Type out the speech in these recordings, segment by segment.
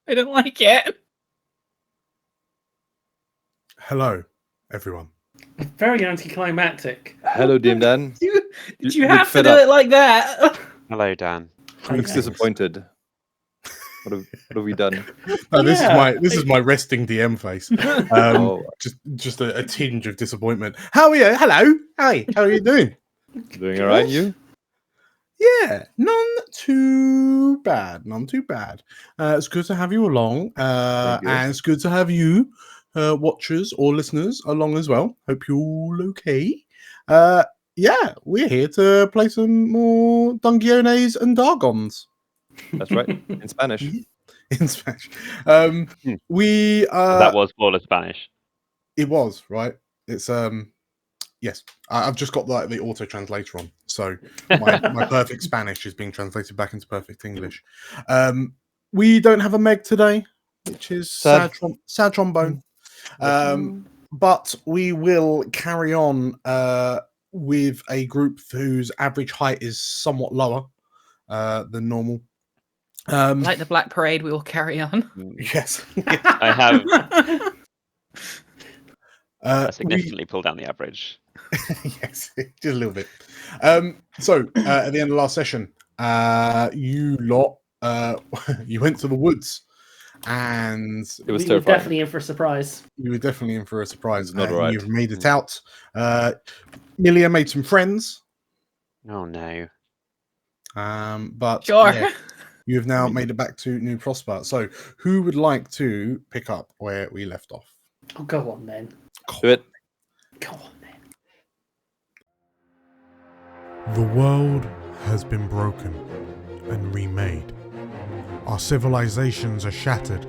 I don't like it. Hello, everyone. Very anticlimactic. Hello, DM Dan. Did you look have to fed do up. it like that? Hello, Dan. Looks disappointed. What have we done? No, this Yeah. is my resting DM face. Oh. Just a tinge of disappointment. How are you? Hello. Hi. How are you doing? Doing all right, you? Yeah, none too bad. None too bad. It's good to have you along, Very good. and it's good to have you, watchers or listeners, along as well. Hope you're all okay. Yeah, we're here to play some more Dungeones and Dargons. That's right. In Spanish. In Spanish. We That was flawless Spanish. It was, right? It's yes. I've just got the auto translator on, so my perfect Spanish is being translated back into perfect English. We don't have a Meg today, which is sad trombone. But we will carry on with a group whose average height is somewhat lower than normal. Like the Black Parade, we will carry on. Yes. I have significantly pulled down the average. Yes, just a little bit. So at the end of last session, you lot you went to the woods, and It was We were terrifying. definitely in for a surprise. you were definitely in for a surprise. Not right. You've made it out. Milia made some friends, Oh no. but Sure. yeah, you have now made it back to New Prosper. So who would like to pick up where we left off? Oh, go on then. Do it. Go on then. The world has been broken and remade. Our civilizations are shattered,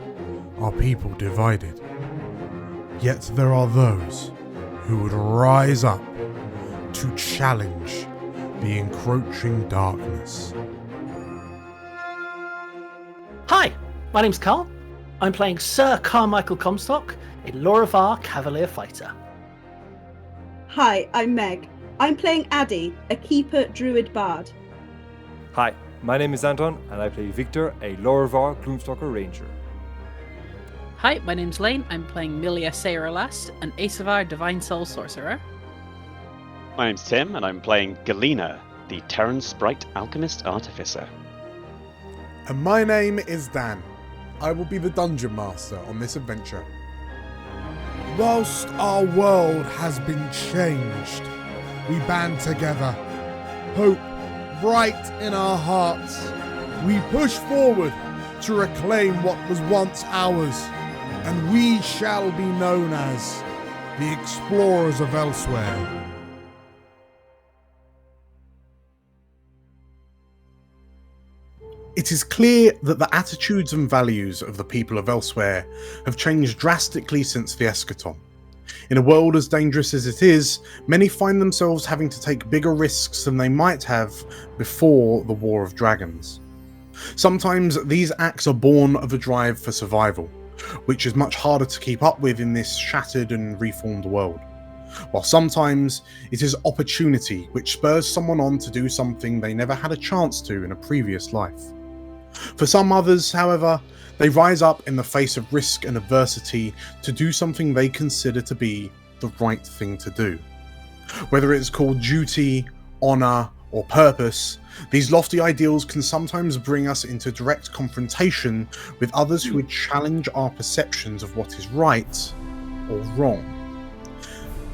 our people divided. Yet there are those who would rise up to challenge the encroaching darkness. Hi, my name's Carl. I'm playing Sir Carmichael Comstock, a Lorivar Cavalier Fighter. Hi, I'm Meg. I'm playing Addy, a Keeper Druid Bard. Hi, my name is Anton, and I play Victor, a Lorivar Gloomstalker Ranger. Hi, my name's Lane. I'm playing Milia Sayralast, an Asavar Divine Soul Sorcerer. My name's Tim, and I'm playing Galena, the Terran Sprite Alchemist Artificer. And my name is Dan. I will be the Dungeon Master on this adventure. Whilst our world has been changed, we band together. Hope bright in our hearts. We push forward to reclaim what was once ours, and we shall be known as the Explorers of Elsewhere. It is clear that the attitudes and values of the people of Elsewhere have changed drastically since the Eschaton. In a world as dangerous as it is, many find themselves having to take bigger risks than they might have before the War of Dragons. Sometimes these acts are born of a drive for survival, which is much harder to keep up with in this shattered and reformed world. While sometimes it is opportunity which spurs someone on to do something they never had a chance to in a previous life. For some others, however, they rise up in the face of risk and adversity to do something they consider to be the right thing to do. Whether it's called duty, honour, or purpose, these lofty ideals can sometimes bring us into direct confrontation with others who would challenge our perceptions of what is right or wrong.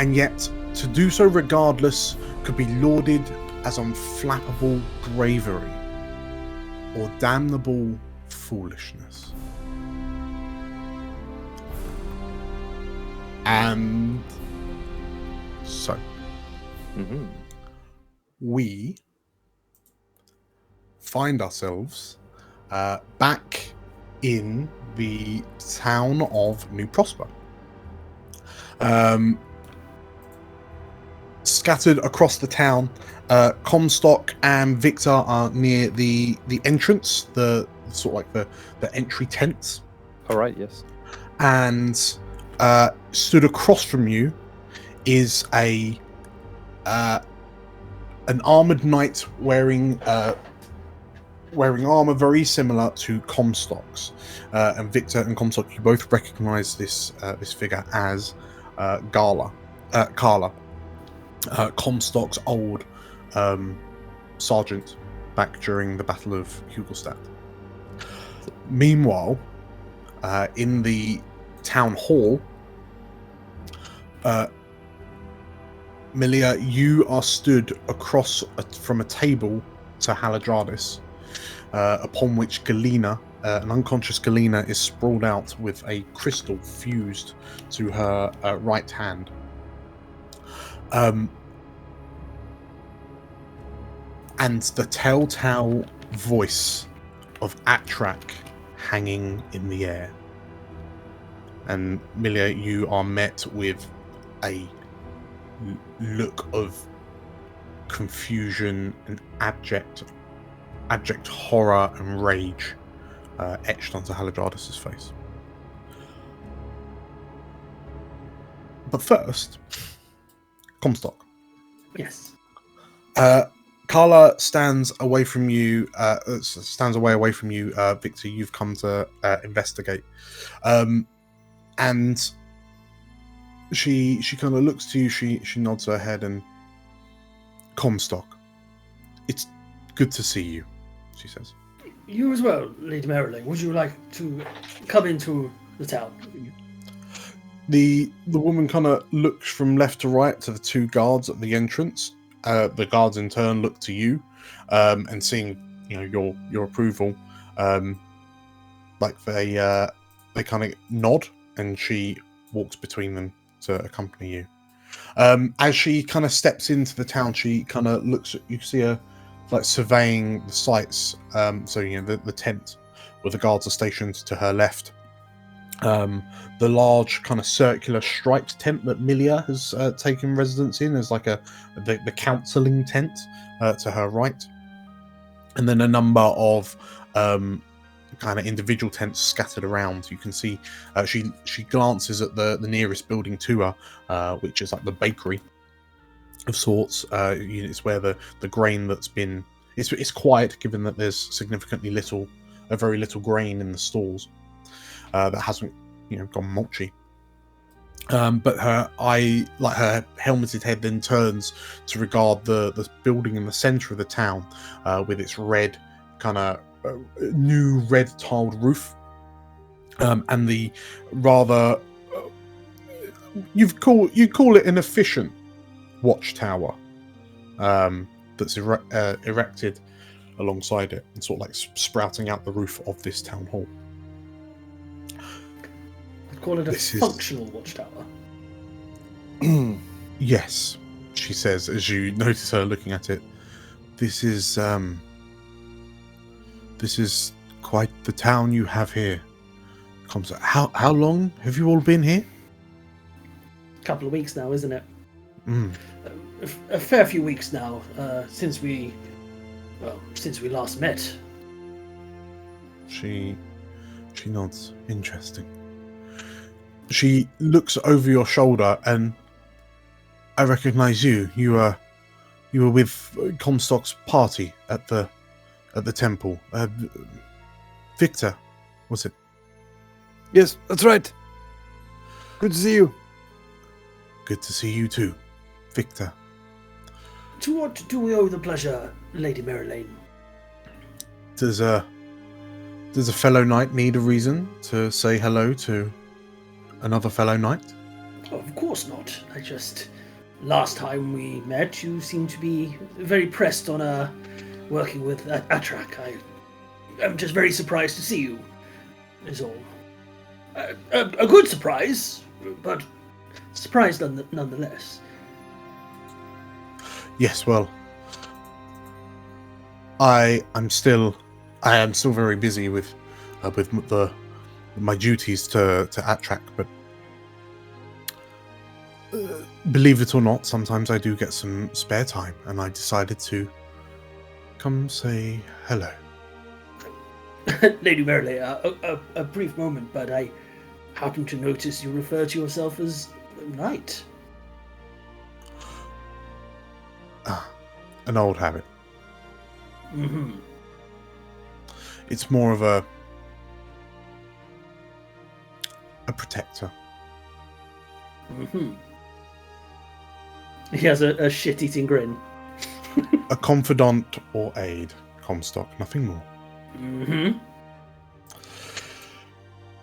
And yet, to do so regardless could be lauded as unflappable bravery or damnable foolishness. And so, we find ourselves back in the town of New Prosper. Scattered across the town, Comstock and Victor are near the entrance, the sort of like the entry tents. All right, yes. And stood across from you is an armored knight wearing wearing armor very similar to Comstock's. And Victor and Comstock, you both recognize this figure as Carla, Comstock's old sergeant back during the Battle of Hugelstadt. Meanwhile, in the town hall, Milia, you are stood across from a table to Haladradis, upon which Galena, an unconscious Galena, is sprawled out with a crystal fused to her right hand. And the telltale voice of Atrak hanging in the air. And Milia, you are met with a look of confusion and abject horror and rage etched onto Haladradis' face. But first, Comstock. Yes. Carla stands away from you. Away from you, Victor. You've come to investigate, and she kind of looks to you. She nods her head, and Comstock, it's good to see you, she says. You as well, Lady Marilyn. Would you like to come into the town? The woman kind of looks from left to right to the two guards at the entrance. The guards in turn look to you, and seeing your approval, like they kind of nod, and she walks between them to accompany you. As she kind of steps into the town, she kind of looks at you. See her like surveying the sights. So the tent where the guards are stationed to her left. The large kind of circular striped tent that Milia has taken residence in is like the counselling tent to her right, and then a number of kind of individual tents scattered around. You can see she glances at the nearest building to her, which is like the bakery of sorts. It's where the grain that's been it's quiet, given that there's very little grain in the stalls. That hasn't, gone mulchy. But her helmeted head then turns to regard the building in the centre of the town, with its red kind of new red tiled roof, and the rather you call it an efficient watchtower that's erected alongside it, and sort of like sprouting out the roof of this town hall. Call it a functional watchtower. Yes, she says as you notice her looking at it. This is quite the town you have here. How long have you all been here? A couple of weeks now, isn't it? Mm. A fair few weeks now, since we last met. She nods. Interesting. She looks over your shoulder, and I recognize you. You were with Comstock's party at the temple. Victor, was it? Yes, that's right. Good to see you. Good to see you too, Victor. To what do we owe the pleasure, Lady Marilyn? Does a fellow knight need a reason to say hello to another fellow knight? Oh, of course not. Last time we met, you seemed to be very pressed on working with Atrak. I'm just very surprised to see you, is all. A good surprise, but surprised nonetheless. Yes, well, I am still very busy with my duties to Atrak, but believe it or not, sometimes I do get some spare time, and I decided to come say hello. Lady Merle, a brief moment, but I happen to notice you refer to yourself as knight. An old habit. Mm-hmm. It's more of a protector. Mm-hmm. He has a shit-eating grin. A confidant or aid, Comstock, nothing more. Mm-hmm.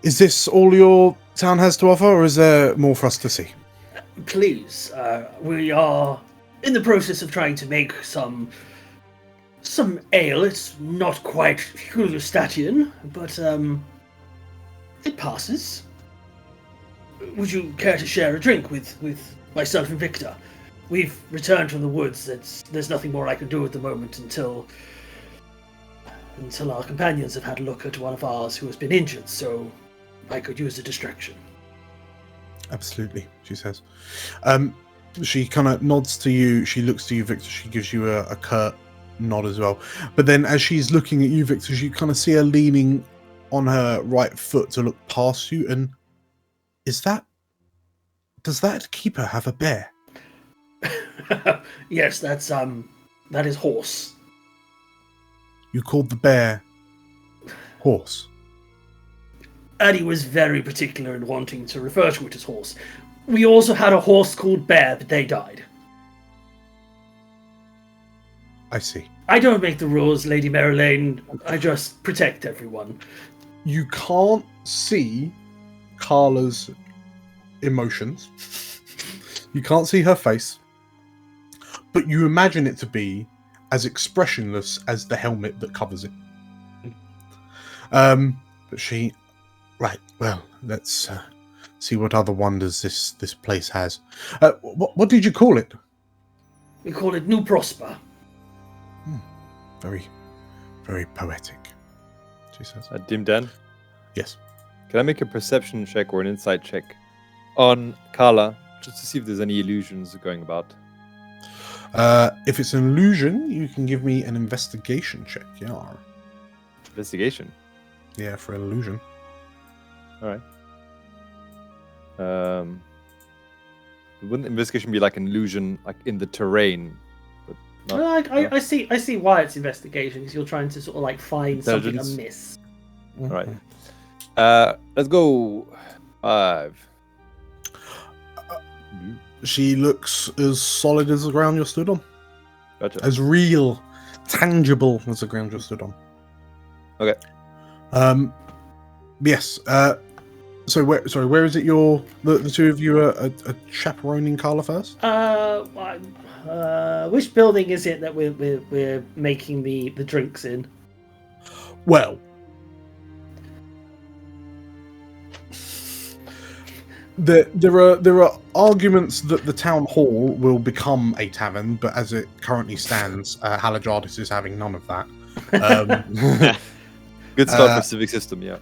Is this all your town has to offer, or is there more for us to see? Please, we are in the process of trying to make some ale. It's not quite Hulustatian, but it passes. Would you care to share a drink with myself and Victor? We've returned from the woods. There's nothing more I can do at the moment until our companions have had a look at one of ours who has been injured, so I could use a distraction. Absolutely, she says. She kind of nods to you. She looks to you, Victor. She gives you a curt nod as well. But then as she's looking at you, Victor, you kind of see her leaning on her right foot to look past you. And does that keeper have a bear? Yes, that is horse. You called the bear horse? Addie was very particular in wanting to refer to it as horse. We also had a horse called Bear, but they died. I see. I don't make the rules, Lady Marilyn. I just protect everyone. You can't see Carla's emotions. You can't see her face. But you imagine it to be as expressionless as the helmet that covers it. But she... Right, well, let's see what other wonders this place has. What did you call it? We call it New Prosper. Very, very poetic, she says. Dim Dan, Yes. can I make a perception check or an insight check on Carla, just to see if there's any illusions going about? If it's an illusion, you can give me an investigation check. Yeah. Investigation. Yeah, for an illusion. All right. Wouldn't investigation be like an illusion, like in the terrain? But not, I see why it's investigation, because you're trying to sort of like find something Intelligence. amiss. All right. Let's go 5. She looks as solid as the ground you're stood on. Gotcha. As real, tangible as the ground you're stood on. Okay. Yes. So where is it? The two of you are chaperoning Carla first? Which building is it that we're making the drinks in? Well, there are arguments that the town hall will become a tavern, but as it currently stands, Haladradis is having none of that. Good start for civic system, yeah.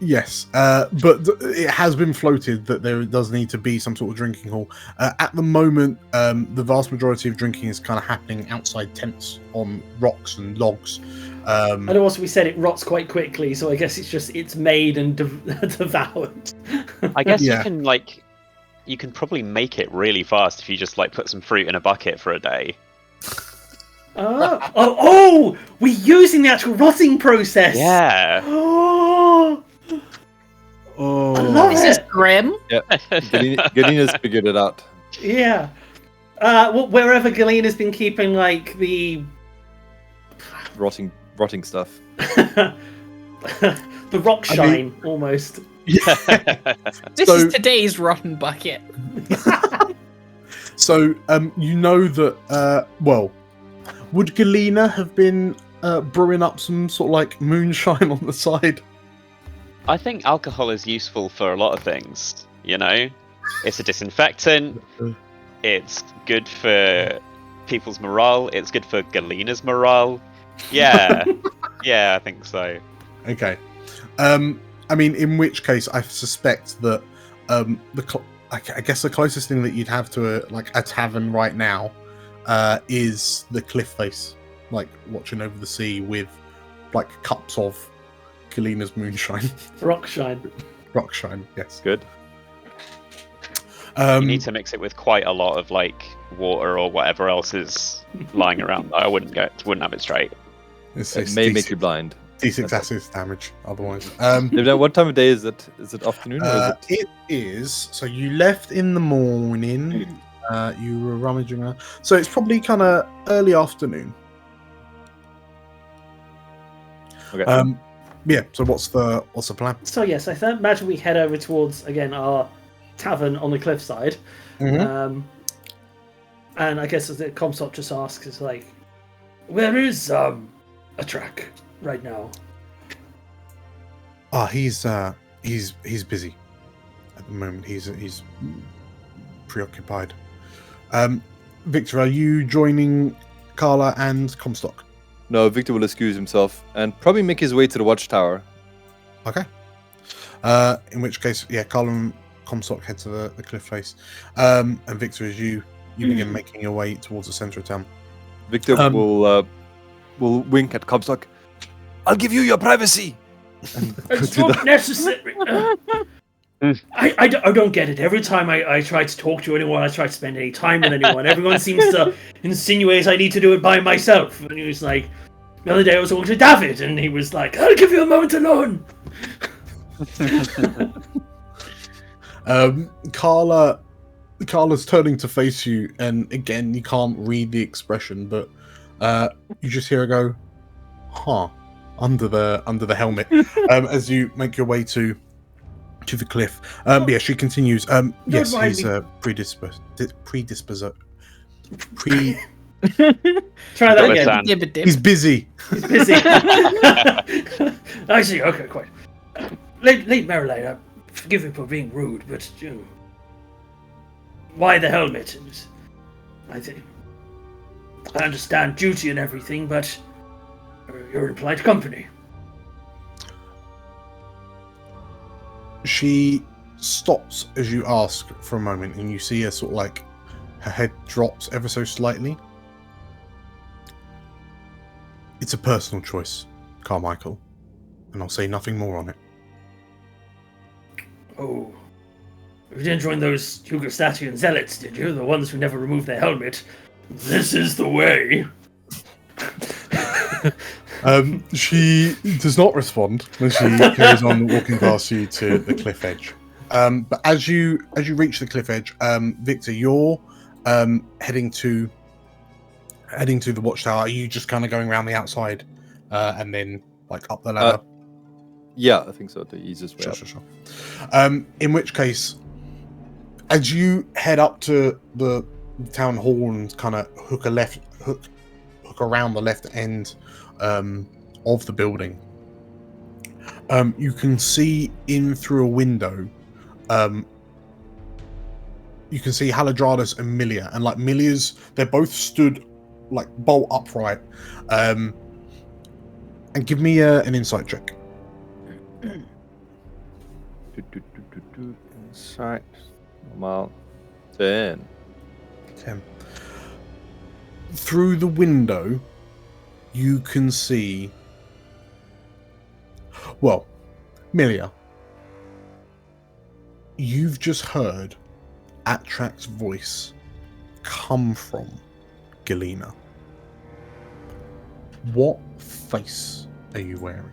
Yes, but it has been floated that there does need to be some sort of drinking hall. At the moment, the vast majority of drinking is kind of happening outside tents on rocks and logs. And also we said it rots quite quickly, so I guess it's made and devoured. I guess Yeah. you can probably make it really fast if you just like put some fruit in a bucket for a day. We're using the actual rotting process. Yeah. Oh, I love This is it. grim. Yeah. Galina's figured it out. Yeah. Wherever Galina's been keeping like the Rotting stuff. the rock shine almost. This is today's rotten bucket. So you know that would Galina have been brewing up some sort of like moonshine on the side? I think alcohol is useful for a lot of things, you know? It's a disinfectant, it's good for people's morale, it's good for Galina's morale. Yeah, yeah, I think so. Okay. I mean, in which case, I suspect that I guess the closest thing that you'd have to a tavern right now is the cliff face, like watching over the sea with like cups of Galina's moonshine. Rock shine. Rock shine, yes. Good. You need to mix it with quite a lot of like water or whatever else is lying around. I wouldn't have it straight. It may make you blind. D6 acid damage. Otherwise, What time of day is it? Is it afternoon or is it? it is. So you left in the morning. You were rummaging around. So it's probably kind of early afternoon. Okay. Yeah. So what's the plan? So yes, I imagine we head over towards again our tavern on the cliffside. Mhm. And I guess as the Comstock just asks, is like, where is a track right now? He's busy at the moment. He's preoccupied. Victor, are you joining Carla and Comstock? No, Victor will excuse himself and probably make his way to the watchtower. Okay. In which case, yeah, Carla and Comstock head to the cliff face. And Victor, as you begin making your way towards the center of town. Victor will wink at Comstock. I'll give you your privacy. It's not necessary. I don't get it. Every time I try to talk to anyone, I try to spend any time with anyone, everyone seems to insinuate I need to do it by myself. And he was like, the other day I was talking to David, and he was like, I'll give you a moment alone. Carla's turning to face you, and again, you can't read the expression, but you just hear her go, "Huh," under the helmet as you make your way to the cliff. Yeah, she continues. Yes, mind he's me. predisposed. Try that Got again. this, Dib-a-dib. He's busy. He's busy. I see. Okay, quite. Late Marilyn, forgive me for being rude, but why the helmet? I think I understand duty and everything, but you're in polite company. She stops as you ask for a moment, and you see her sort of like her head drops ever so slightly. It's a personal choice, Carmichael, and I'll say nothing more on it. Oh, you didn't join those Yugoslavian zealots, did you? The ones who never remove their helmet. This is the way. She does not respond as she carries on walking past you to the cliff edge. But as you reach the cliff edge, Victor, you're heading to the watchtower. Are you just kind of going around the outside and then like up the ladder? Yeah, I think so. The easiest way. Sure. In which case, as you head up to the town hall and kind of hook around the left end of the building, you can see in through a window. You can see Haladradis and Milia, and like they're both stood like bolt upright. And give me an insight check. Insight. Normal. 10. Through the window, you can see. Well, Milia, you've just heard Atrak's voice come from Galena. What face are you wearing?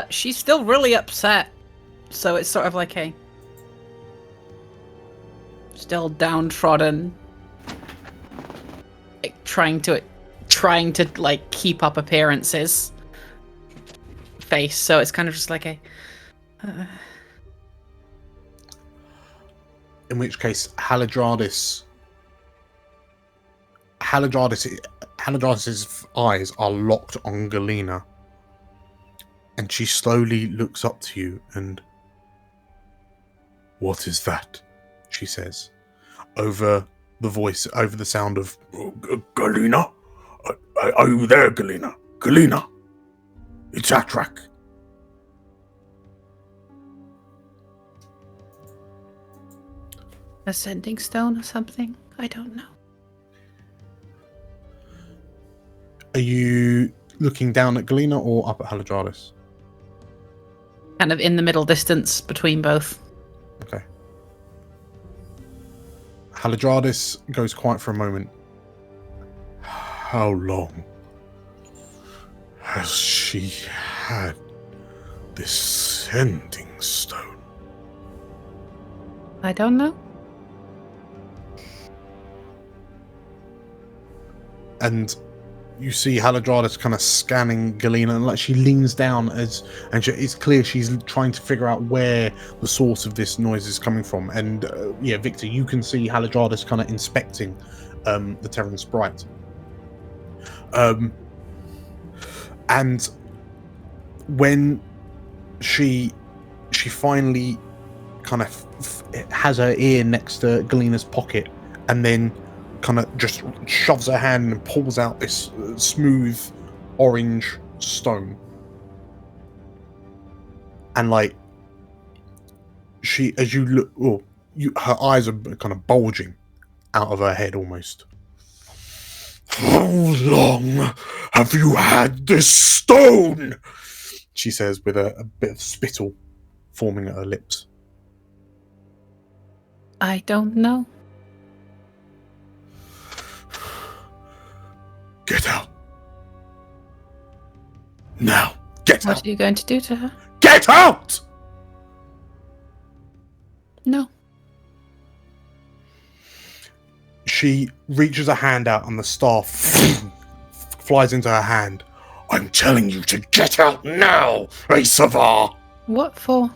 She's still really upset, so it's sort of like a still downtrodden, like, trying to like keep up appearances face. So it's kind of just like a. In which case, Haladradis's eyes are locked on Galena, and she slowly looks up to you and, "What is that?" she says, over the sound of, "Galena? Are you there, Galena? Galena? It's Atrak." A sending stone or something? I don't know. Are you looking down at Galena or up at Haladradis? Kind of in the middle distance between both. Okay. Haladradis goes quiet for a moment. "How long? Has she had this sending stone? I don't know. And you see Haladradis kind of scanning Galena, and like she leans down it's clear she's trying to figure out where the source of this noise is coming from. And Victor, you can see Haladradis kind of inspecting the Terran sprite. And when she finally kind of has her ear next to Galena's pocket, and then kind of just shoves her hand and pulls out this smooth orange stone, and like as you look, her eyes are kind of bulging out of her head almost. How long have you had this stone? She says with a bit of spittle forming at her lips. I don't know. Get out. Now, get What out. are you going to do to her? Get out! No. She reaches a hand out and the staff flies into her hand. I'm telling you to get out now, Asavar! What for?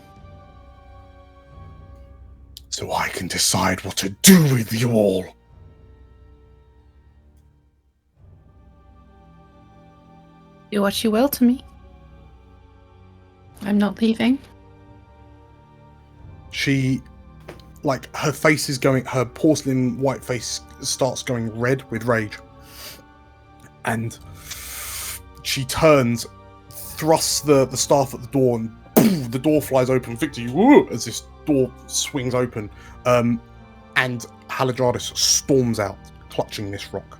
So I can decide what to do with you all. Do what you will to me. I'm not leaving. She, like, her face is going, her porcelain white face starts going red with rage. And she turns, thrusts the staff at the door, and boom, the door flies open. Victor, you as this door swings open. And Haladradis storms out, clutching this rock.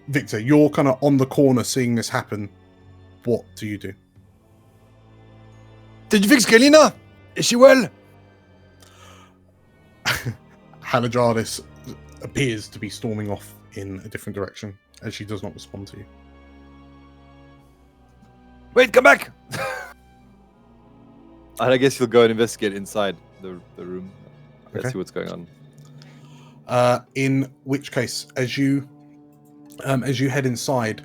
Victor, you're kind of on the corner seeing this happen. What do you do? Did you fix Galena? Is she well? Haladradis appears to be storming off in a different direction as she does not respond to you. Wait, come back! And I guess you'll go and investigate inside the room. Let's Okay. see what's going on. In which case, as you head inside,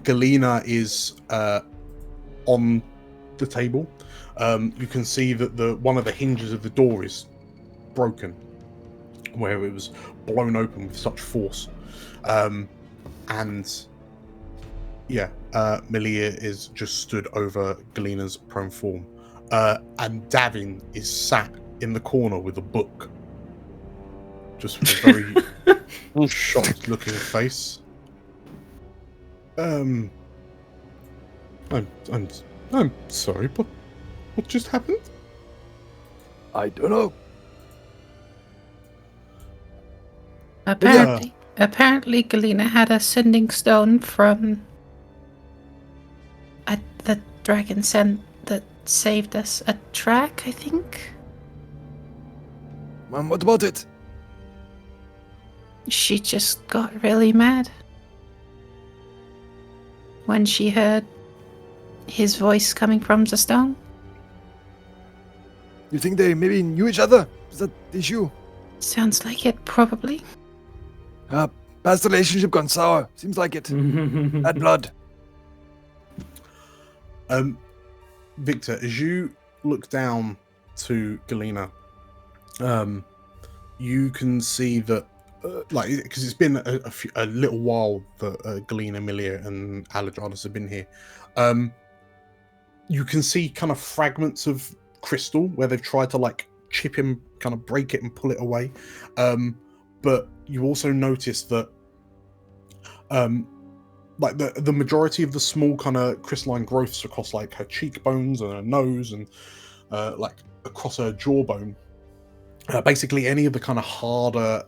Galena is on the table. You can see that one of the hinges of the door is broken, where it was blown open with such force. Melia is just stood over Galena's prone form. And Davin is sat in the corner with a book. Just with a very shocked looking face. I'm sorry, but what just happened? I don't know. Apparently Galena had a sending stone from the dragon sent that saved us. A track, I think? What about it? She just got really mad when she heard his voice coming from the stone. You think they maybe knew each other? Is that the issue? Sounds like it, probably. Past relationship gone sour. Seems like it. Bad blood. Victor, as you look down to Galena, you can see that, because it's been a little while that Galena, Melia, and Haladradis have been here. You can see kind of fragments of crystal where they've tried to chip him, kind of break it and pull it away. But you also notice that the majority of the small kind of crystalline growths across her cheekbones and her nose and across her jawbone, basically any of the kind of harder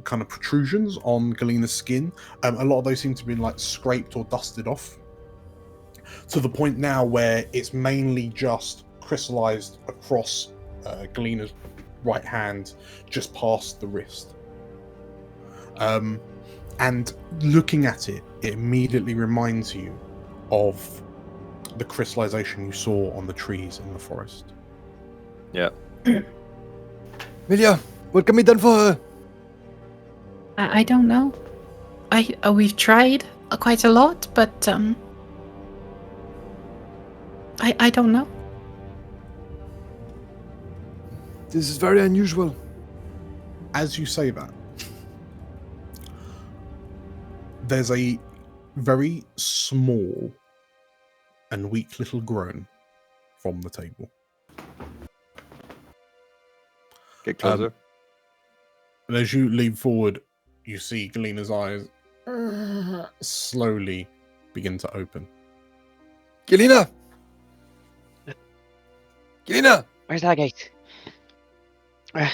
kind of protrusions on Galena's skin, a lot of those seem to have been scraped or dusted off, to the point now where it's mainly just crystallized across Galena's right hand, just past the wrist. And looking at it, it immediately reminds you of the crystallization you saw on the trees in the forest. Yeah. Milia, what can be done for her? I don't know. We've tried quite a lot, but I don't know. This is very unusual. As you say that, there's a very small and weak little groan from the table. Get closer. And as you lean forward, you see Galena's eyes slowly begin to open. Galena! Galena! Where's that gate? Is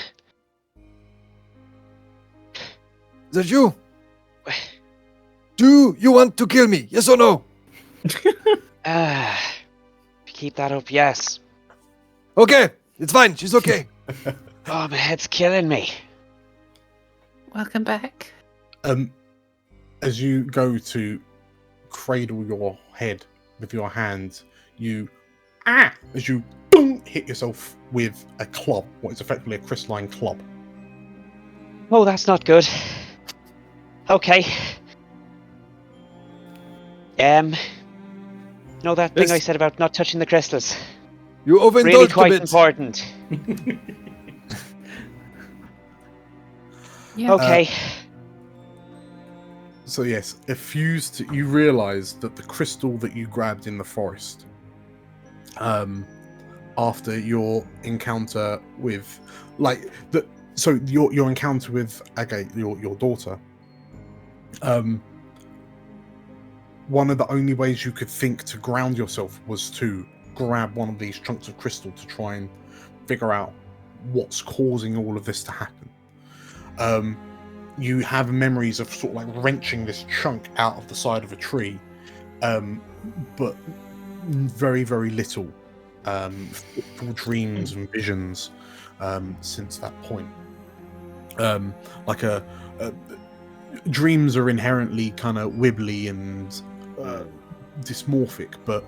that you? Do you want to kill me? Yes or no? If you keep that up, yes. Okay, it's fine. She's okay. Oh, my head's killing me. Welcome back. As you go to cradle your head with your hand, you as you boom, hit yourself with a club, what is effectively a crystalline club. Oh, that's not good. Okay. No, that thing Yes. I said about not touching the crystals. You overindulged Really a quite bit. important. Yeah. Okay. So yes, you realise that the crystal that you grabbed in the forest, after your encounter with, your encounter with Agate, your daughter, one of the only ways you could think to ground yourself was to grab one of these chunks of crystal to try and figure out what's causing all of this to happen. You have memories of sort of like wrenching this chunk out of the side of a tree, but very, very little fitful dreams and visions since that point. Dreams are inherently kind of wibbly and dysmorphic, but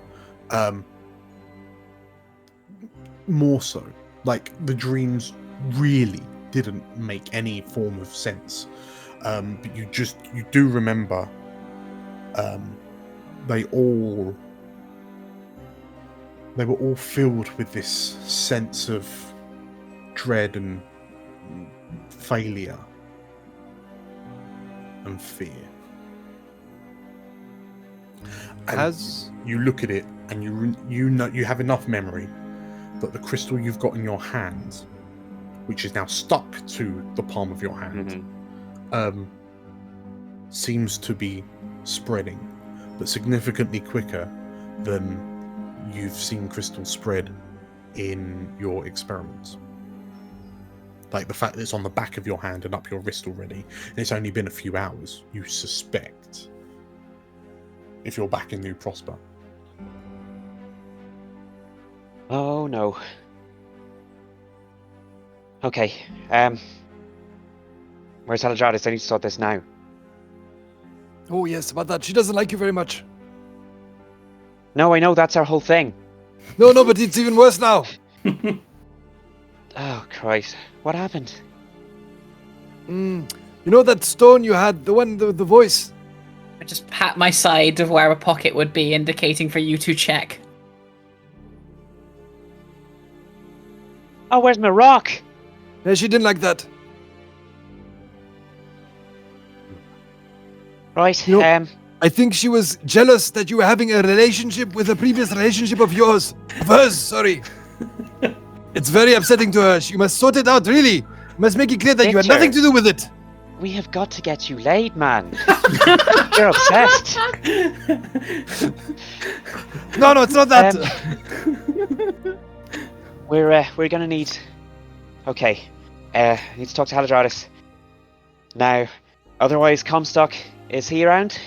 more so, like the dreams really didn't make any form of sense. But you do remember they were all filled with this sense of dread and failure and fear. And Has you look at it and you know you have enough memory that the crystal you've got in your hand, which is now stuck to the palm of your hand, seems to be spreading, but significantly quicker than you've seen crystals spread in your experiments. Like the fact that it's on the back of your hand and up your wrist already, and it's only been a few hours, you suspect, if you're back in New Prosper. Oh no. Okay. Where's Haladradis? I need to sort this now. Oh, yes, about that. She doesn't like you very much. No, I know that's our whole thing. No, but it's even worse now. Oh Christ! What happened? You know that stone you had, the one, the voice? I just pat my side of where a pocket would be, indicating for you to check. Oh, where's my rock? Yeah, she didn't like that. Right. You know, I think she was jealous that you were having a relationship with a previous relationship of yours. Of hers, sorry. It's very upsetting to her. You must sort it out, really. You must make it clear that you had nothing to do with it. We have got to get you laid, man. You're obsessed. No, it's not that. We're gonna need. Okay. I need to talk to Haladradis. Now, otherwise, Comstock, is he around?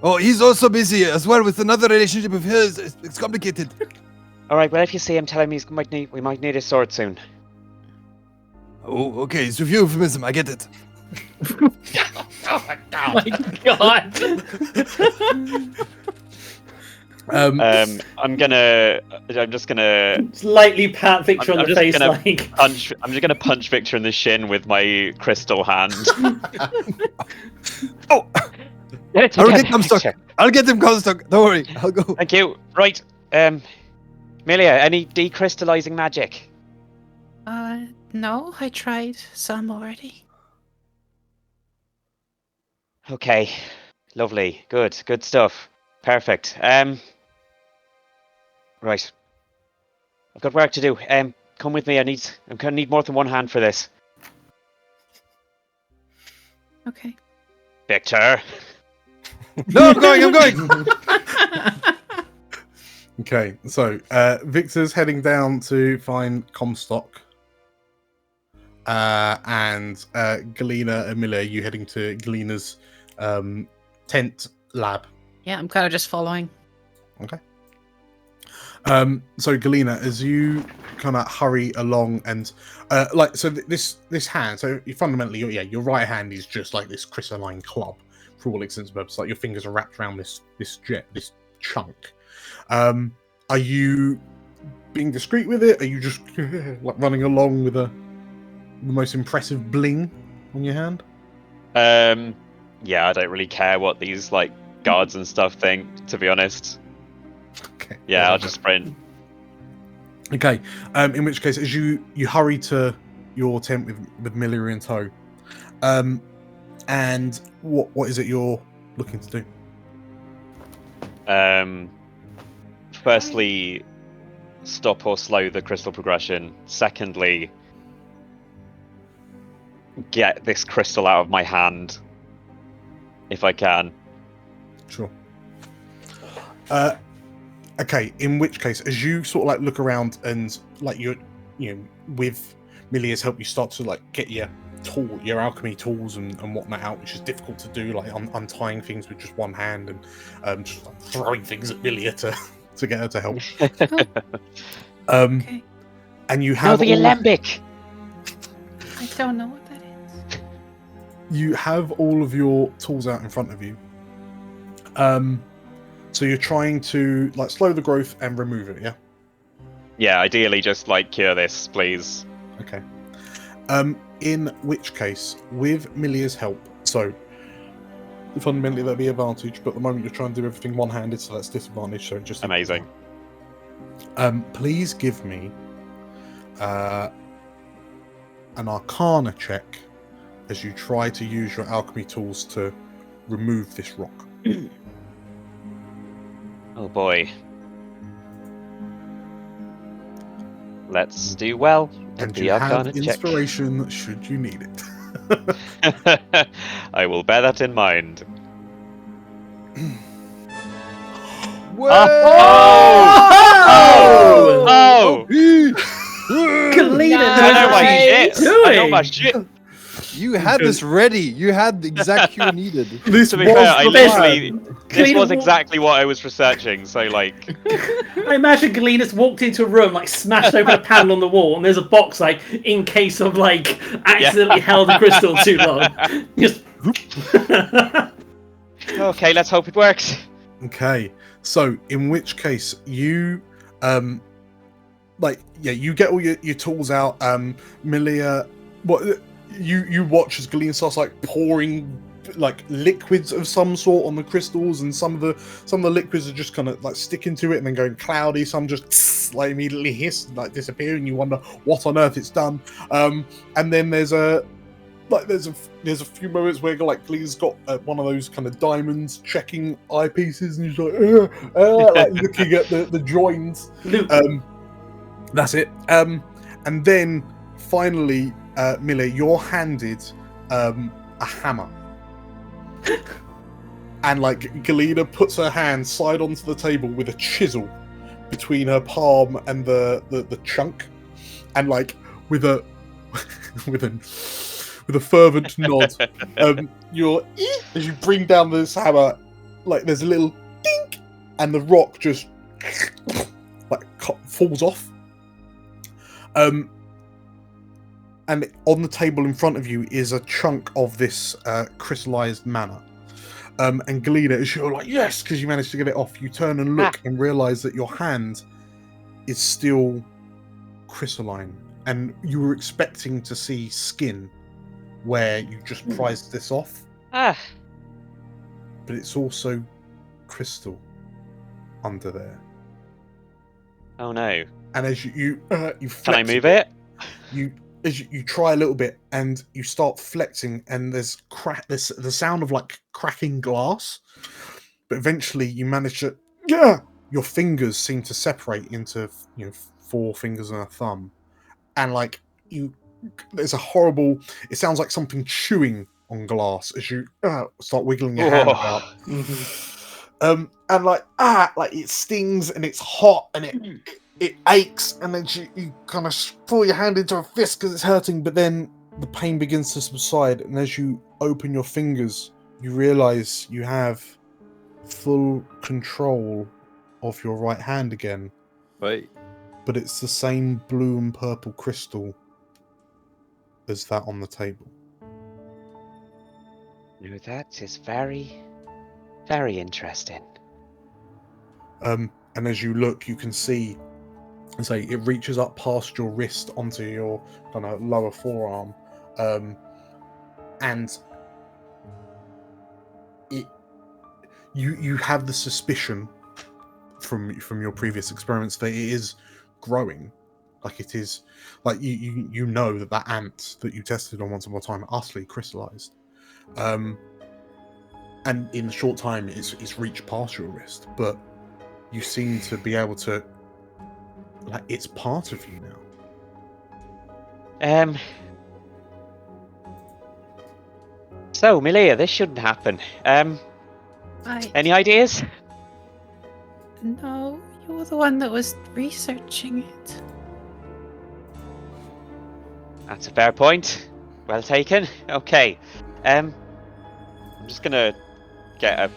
Oh, he's also busy as well with another relationship of his. It's complicated. All right. Well, if you see him, tell him we might need his sword soon. Oh, okay. It's a euphemism. I get it. Oh my god! I'm just gonna Slightly pat Victor I'm on the just face, gonna like. I'm just gonna punch Victor in the shin with my crystal hand. Oh, Get it I'll together, get Comstock. Victor. I'll get him, Comstock. Don't worry. I'll go. Thank you. Right, Milia, any decrystallizing magic? No, I tried some already. Okay, lovely, good stuff, perfect. Right, I've got work to do. Come with me. I'm gonna need more than one hand for this. Okay. Victor. No, I'm going. Okay, so Victor's heading down to find Comstock. And Galena and Miller, you heading to Galena's tent lab. Yeah, I'm kind of just following. Okay. So Galena, as you kind of hurry along and this hand, so you fundamentally your right hand is just like this crystalline club for all intents and purposes. Like your fingers are wrapped around this chunk. Are you being discreet with it? Are you just like running along with the most impressive bling on your hand? Yeah, I don't really care what these like guards and stuff think, to be honest. Okay. Yeah, I'll just sprint. Okay. In which case, as you hurry to your tent with Miller in tow, and what is it you're looking to do? Firstly, stop or slow the crystal progression. Secondly, get this crystal out of my hand, if I can. Sure. Okay, in which case, as you sort of like look around and like with Milia's help, you start to like get your alchemy tools and whatnot out, which is difficult to do, like untying things with just one hand and just like, throwing things at Milia to get her to help. Okay. And you have the alembic. I don't know what that is. You have all of your tools out in front of you. So you're trying to like slow the growth and remove it, yeah? Yeah, ideally just like cure this, please. Okay. In which case, with Milia's help, so fundamentally that'd be advantage, but at the moment you're trying to do everything one-handed, so that's disadvantage, so just amazing. Please give me an Arcana check as you try to use your alchemy tools to remove this rock. Oh boy. Let's do well. And the you Arcana have check. inspiration should you need it. I will bear that in mind. Oh! Kalina, I know my shit. I know my shit. You had this ready. You had the exact cue needed. To be fair, this was exactly what I was researching, so like... I imagine Galena's walked into a room, like smashed open a panel on the wall, and there's a box, like, in case of, like, accidentally held the crystal too long. Just... Okay, let's hope it works. Okay, so in which case you you get all your tools out. Milia, you watch as Galena starts like pouring like liquids of some sort on the crystals, and some of the liquids are just kind of like sticking to it and then going cloudy. Some just like immediately hiss, like disappear, and you wonder what on earth it's done. And then there's a few moments where like Glee's got one of those kind of diamonds checking eyepieces, and he's like, like looking at the joins. That's it. And then finally, Miller, you're handed a hammer, and like Galena puts her hand side onto the table with a chisel between her palm and the chunk, and like with a fervent nod, as you bring down this hammer, like there's a little dink, and the rock just like falls off. and on the table in front of you is a chunk of this crystallized mana. And Galena, as you're like, yes, because you managed to get it off, you turn and look and realize that your hand is still crystalline, and you were expecting to see skin where you just prized this off, but it's also crystal under there. Oh no! And as you Can I flex move it? you try a little bit, and you start flexing, and there's the sound of like cracking glass, but eventually you manage to your fingers seem to separate into 4 fingers and a thumb, and like there's a horrible, it sounds like something chewing on glass as you start wiggling your hand about. And like it stings and it's hot and it aches, and then you kind of pull your hand into a fist because it's hurting, but then the pain begins to subside, and as you open your fingers you realize you have full control of your right hand again. Right. But it's the same blue and purple crystal as that on the table. No, that is very, very interesting. And as you look, you can see, it reaches up past your wrist onto your kind of lower forearm, and you have the suspicion from your previous experiments that it is growing, like it is, like you know that ant that you tested on once upon a time utterly crystallized, and in a short time it's reached past your wrist, but you seem to be able to, like, it's part of you now. So, Milia, this shouldn't happen. Any ideas? No, you're the one that was researching it. That's a fair point. Well taken. Okay. I'm just gonna get a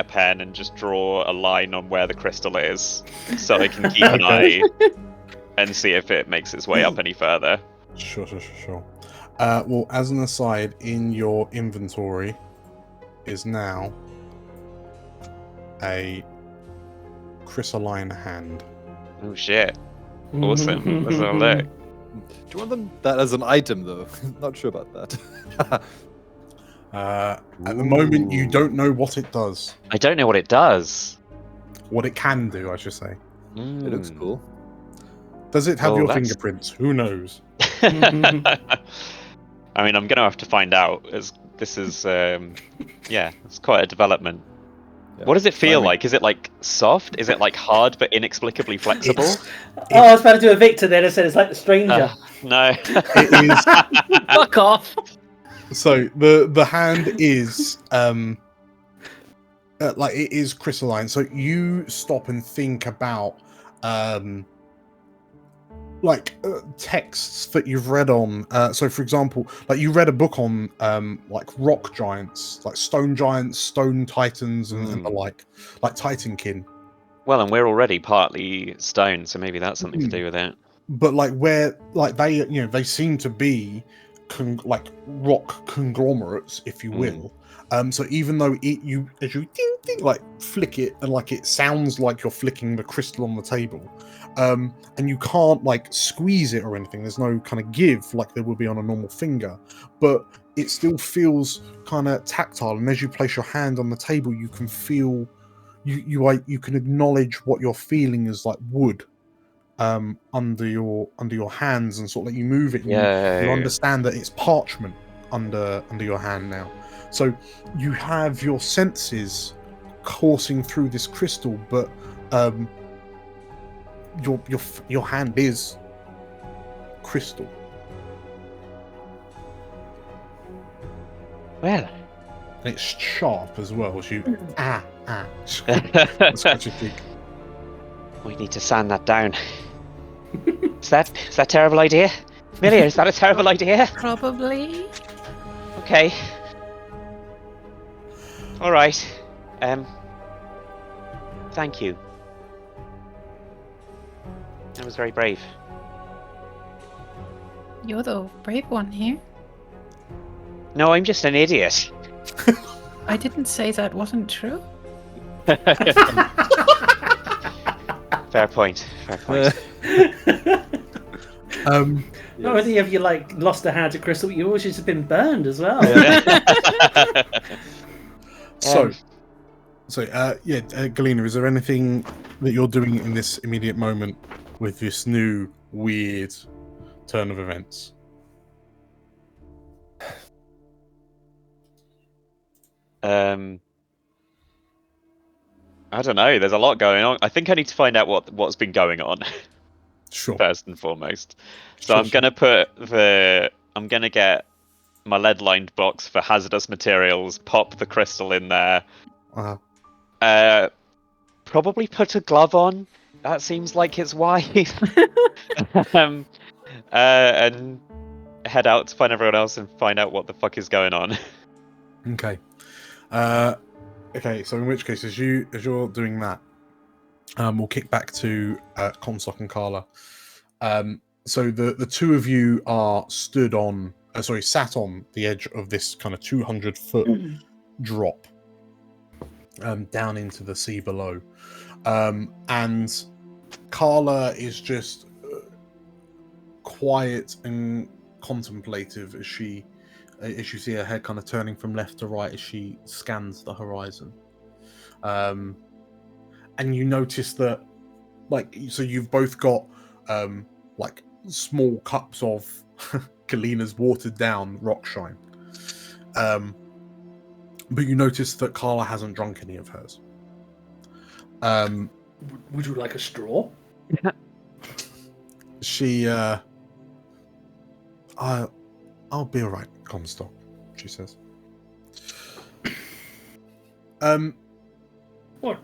pen and just draw a line on where the crystal is, so I can keep an eye and see if it makes its way up any further. Sure. Well, as an aside, in your inventory is now a crystalline hand. Oh shit! Awesome. Let's have a look. Do you want that as an item, though? Not sure about that. At the moment, you don't know what it does. I don't know what it does. What it can do, I should say. It looks cool. Does it have your that's- fingerprints? Who knows? I mean, I'm gonna have to find out. As this is, it's quite a development. Yeah. What does it feel like? Is it like soft? Is it like hard but inexplicably flexible? I was about to do a Victor then. I said it's like the stranger. No. It is. Fuck off. So the hand is like, it is crystalline. So you stop and think about texts that you've read on. So for example, like, you read a book on like rock giants, like stone giants, stone titans, and the like Titankin. Well, and we're already partly stone, so maybe that's something to do with it. But like, where, like, they seem to be like rock conglomerates, if you will. So even though as you ding, ding, like flick it, and like it sounds like you're flicking the crystal on the table, and you can't like squeeze it or anything, there's no kind of give like there would be on a normal finger, but it still feels kind of tactile, and as you place your hand on the table, you can feel, you can acknowledge what you're feeling is like wood under your hands, and sort of like you move it, and you understand that it's parchment under your hand now. So you have your senses coursing through this crystal, but your hand is crystal. Well, And it's sharp as well. So you scratch your cheek. We need to sand that down. Is that a terrible idea? Milia, is that a terrible idea? Probably. Okay. All right. Thank you. That was very brave. You're the brave one here. No, I'm just an idiot. I didn't say that wasn't true. Fair point. Fair point. Not only have you lost a hand to Crystal, you also just been burned as well. So, Galena, is there anything that you're doing in this immediate moment with this new weird turn of events? I don't know. There's a lot going on. I think I need to find out what's been going on. Sure. First and foremost. So Sure, I'm gonna I'm gonna get my lead-lined box for hazardous materials. Pop the crystal in there. Probably put a glove on. That seems like it's wise. And head out to find everyone else and find out what the fuck is going on. Okay. Okay, so in which case, as you're doing that, we'll kick back to Comstock and Carla. So the two of you are sat on the edge of this kind of 200-foot drop down into the sea below, and Carla is just quiet and contemplative as you see her head kind of turning from left to right as she scans the horizon. And you notice that, so you've both got small cups of Galena's watered down rock shine. But you notice that Carla hasn't drunk any of hers. Would you like a straw? She, I'll be all right, Comstock, she says. What?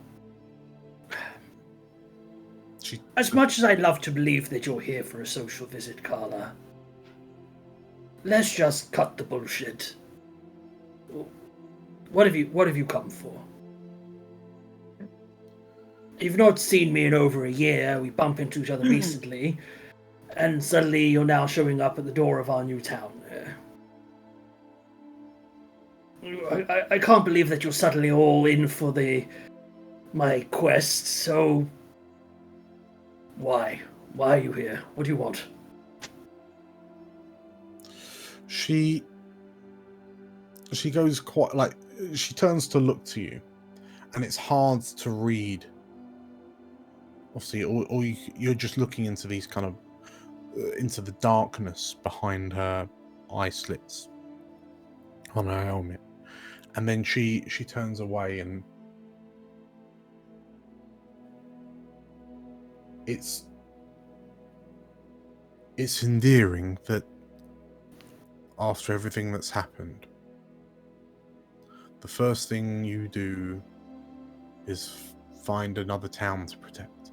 As much as I'd love to believe that you're here for a social visit, Carla, let's just cut the bullshit. What have you come for? You've not seen me in over a year. We bumped into each other recently, and suddenly you're now showing up at the door of our new town. I can't believe that you're suddenly all in for my quest. So why are you here? What do you want? She goes quite she turns to look to you, and it's hard to read. Obviously, or you're just looking into these kind of into the darkness behind her eye slits on her helmet, and then she turns away, and it's endearing that after everything that's happened, the first thing you do is find another town to protect.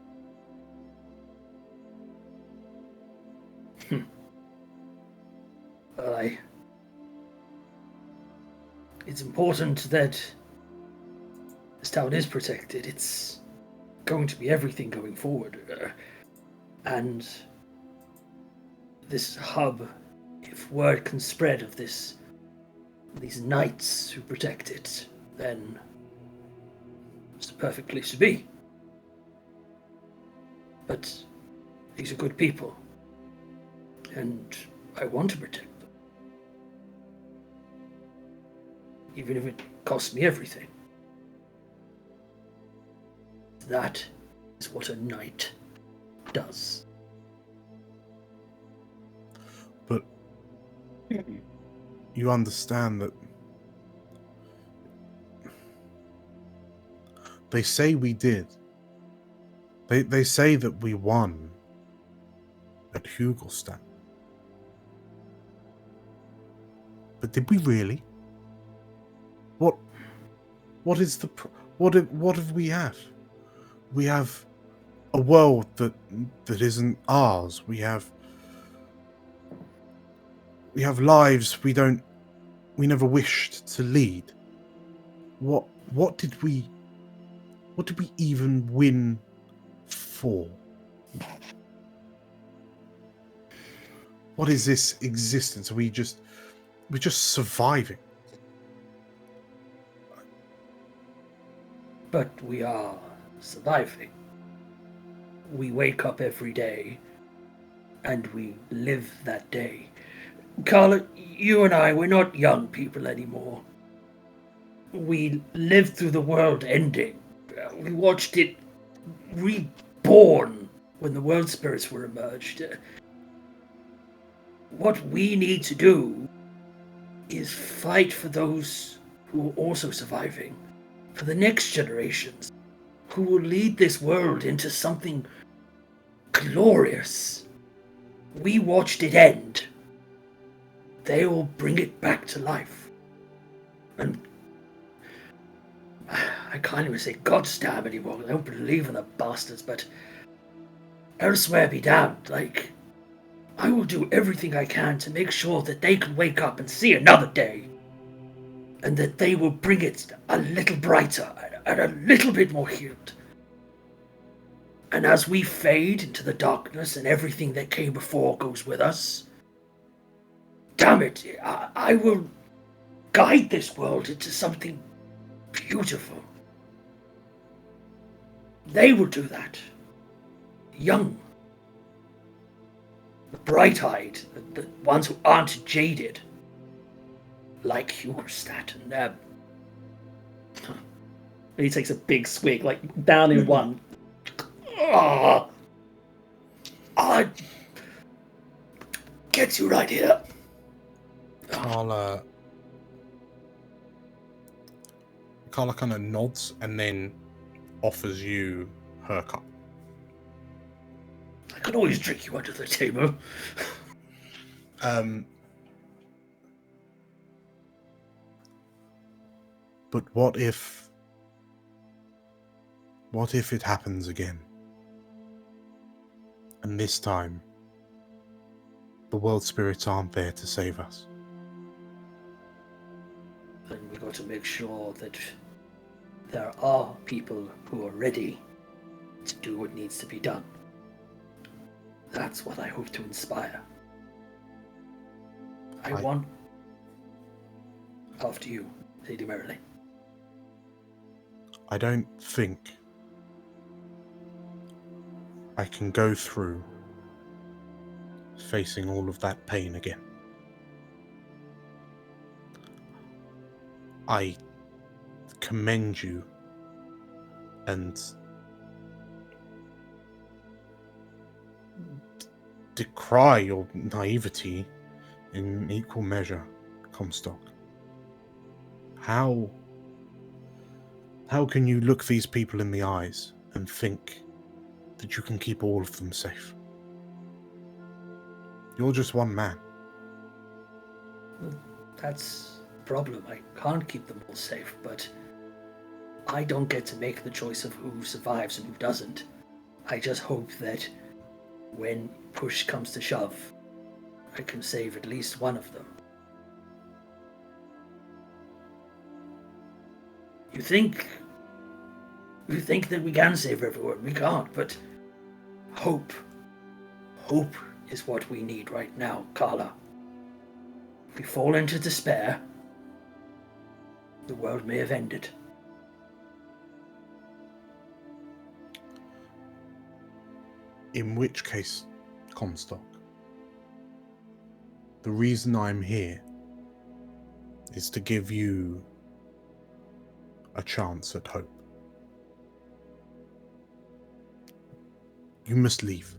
Well, it's important that this town is protected. It's going to be everything going forward. And this hub, if word can spread of these knights who protect it, then it's the perfect place to be. But these are good people, and I want to protect them, even if it costs me everything. That is what a knight does. But you understand that they say we did. They say that we won at Hugelstadt. But did we really? What is the what have we had? We have a world that isn't ours. We have lives we never wished to lead. What did we even win for? What is this existence? We're just surviving. But we are surviving. We wake up every day, and we live that day. Carla, you and I, we're not young people anymore. We lived through the world ending. We watched it reborn when the world spirits were emerged. What we need to do is fight for those who are also surviving, for the next generations, who will lead this world into something glorious. We watched it end. They will bring it back to life. And I can't even say God's damn anymore. I don't believe in the bastards, but elsewhere be damned. Like, I will do everything I can to make sure that they can wake up and see another day. And that they will bring it a little brighter and a little bit more healed. And as we fade into the darkness and everything that came before goes with us, damn it, I will guide this world into something beautiful. They will do that. Young. Bright-eyed. The ones who aren't jaded. Like Hugerstadt and he takes a big swig, like down in one. I get you right here. Carla kind of nods and then offers you her cup. I can always drink you under the table. But what if it happens again? And this time, the world spirits aren't there to save us. Then we got to make sure that there are people who are ready to do what needs to be done. That's what I hope to inspire. I want... After you, Lady Merrily. I don't think I can go through facing all of that pain again. I commend you and decry your naivety in equal measure, Comstock. How can you look these people in the eyes and think that you can keep all of them safe? You're just one man. That's the problem. I can't keep them all safe, but I don't get to make the choice of who survives and who doesn't. I just hope that when push comes to shove, I can save at least one of them. You think that we can save everyone. We can't, but hope is what we need right now, Carla. If we fall into despair, the world may have ended. In which case, Comstock, the reason I'm here is to give you a chance at hope. You must leave.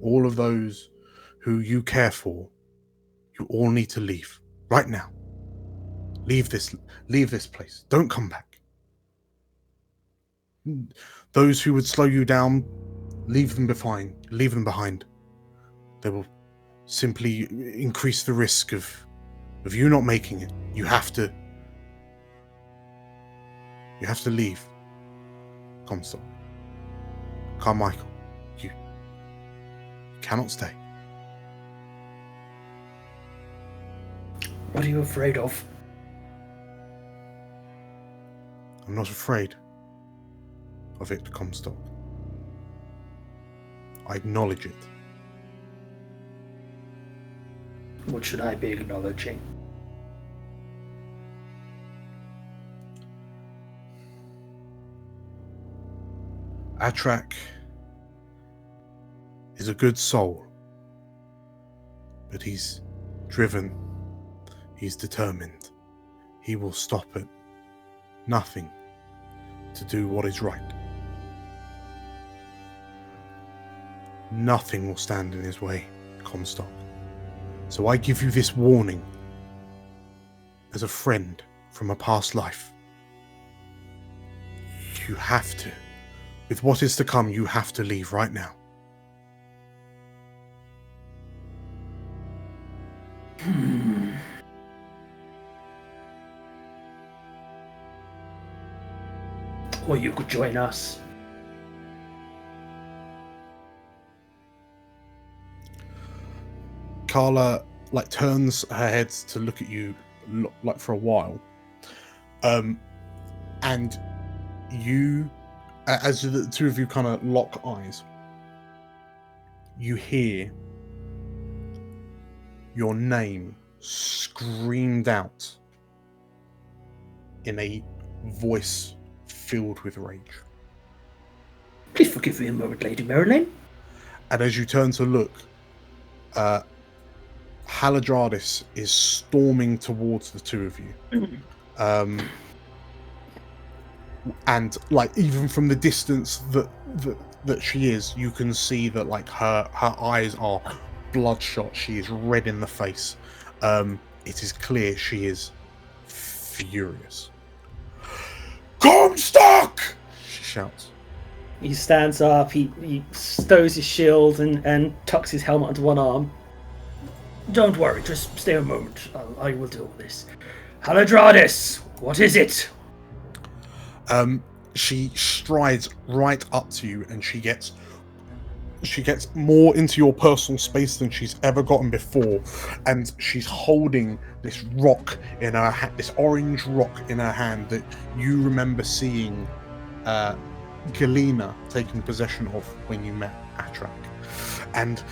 All of those who you care for, you all need to leave right now. Leave this place. Don't come back. Those who would slow you down, leave them behind. They will simply increase the risk of you not making it. You have to leave, Comstock. Carmichael, you cannot stay. What are you afraid of? I'm not afraid of it, Comstock. I acknowledge it. What should I be acknowledging? Atrak is a good soul, but he's driven, he's determined. He will stop at nothing to do what is right. Nothing will stand in his way, Comstock. So I give you this warning as a friend from a past life. You have to. With what is to come, you have to leave right now. Or you could join us. Carla turns her head to look at you for a while, and you, as the two of you kind of lock eyes, you hear your name screamed out in a voice filled with rage. Please forgive me a moment, Lady Marilyn. And as you turn to look, Haladradis is storming towards the two of you. And even from the distance that she is, you can see that her eyes are bloodshot. She is red in the face. It is clear she is furious. Comstock! She shouts. He stands up, he stows his shield and tucks his helmet under one arm. Don't worry, just stay a moment. I will deal with this. Haladradis, what is it? She strides right up to you, and she gets more into your personal space than she's ever gotten before, and she's holding this rock in her hand, this orange rock in her hand that you remember seeing Galena taking possession of when you met Atrak. And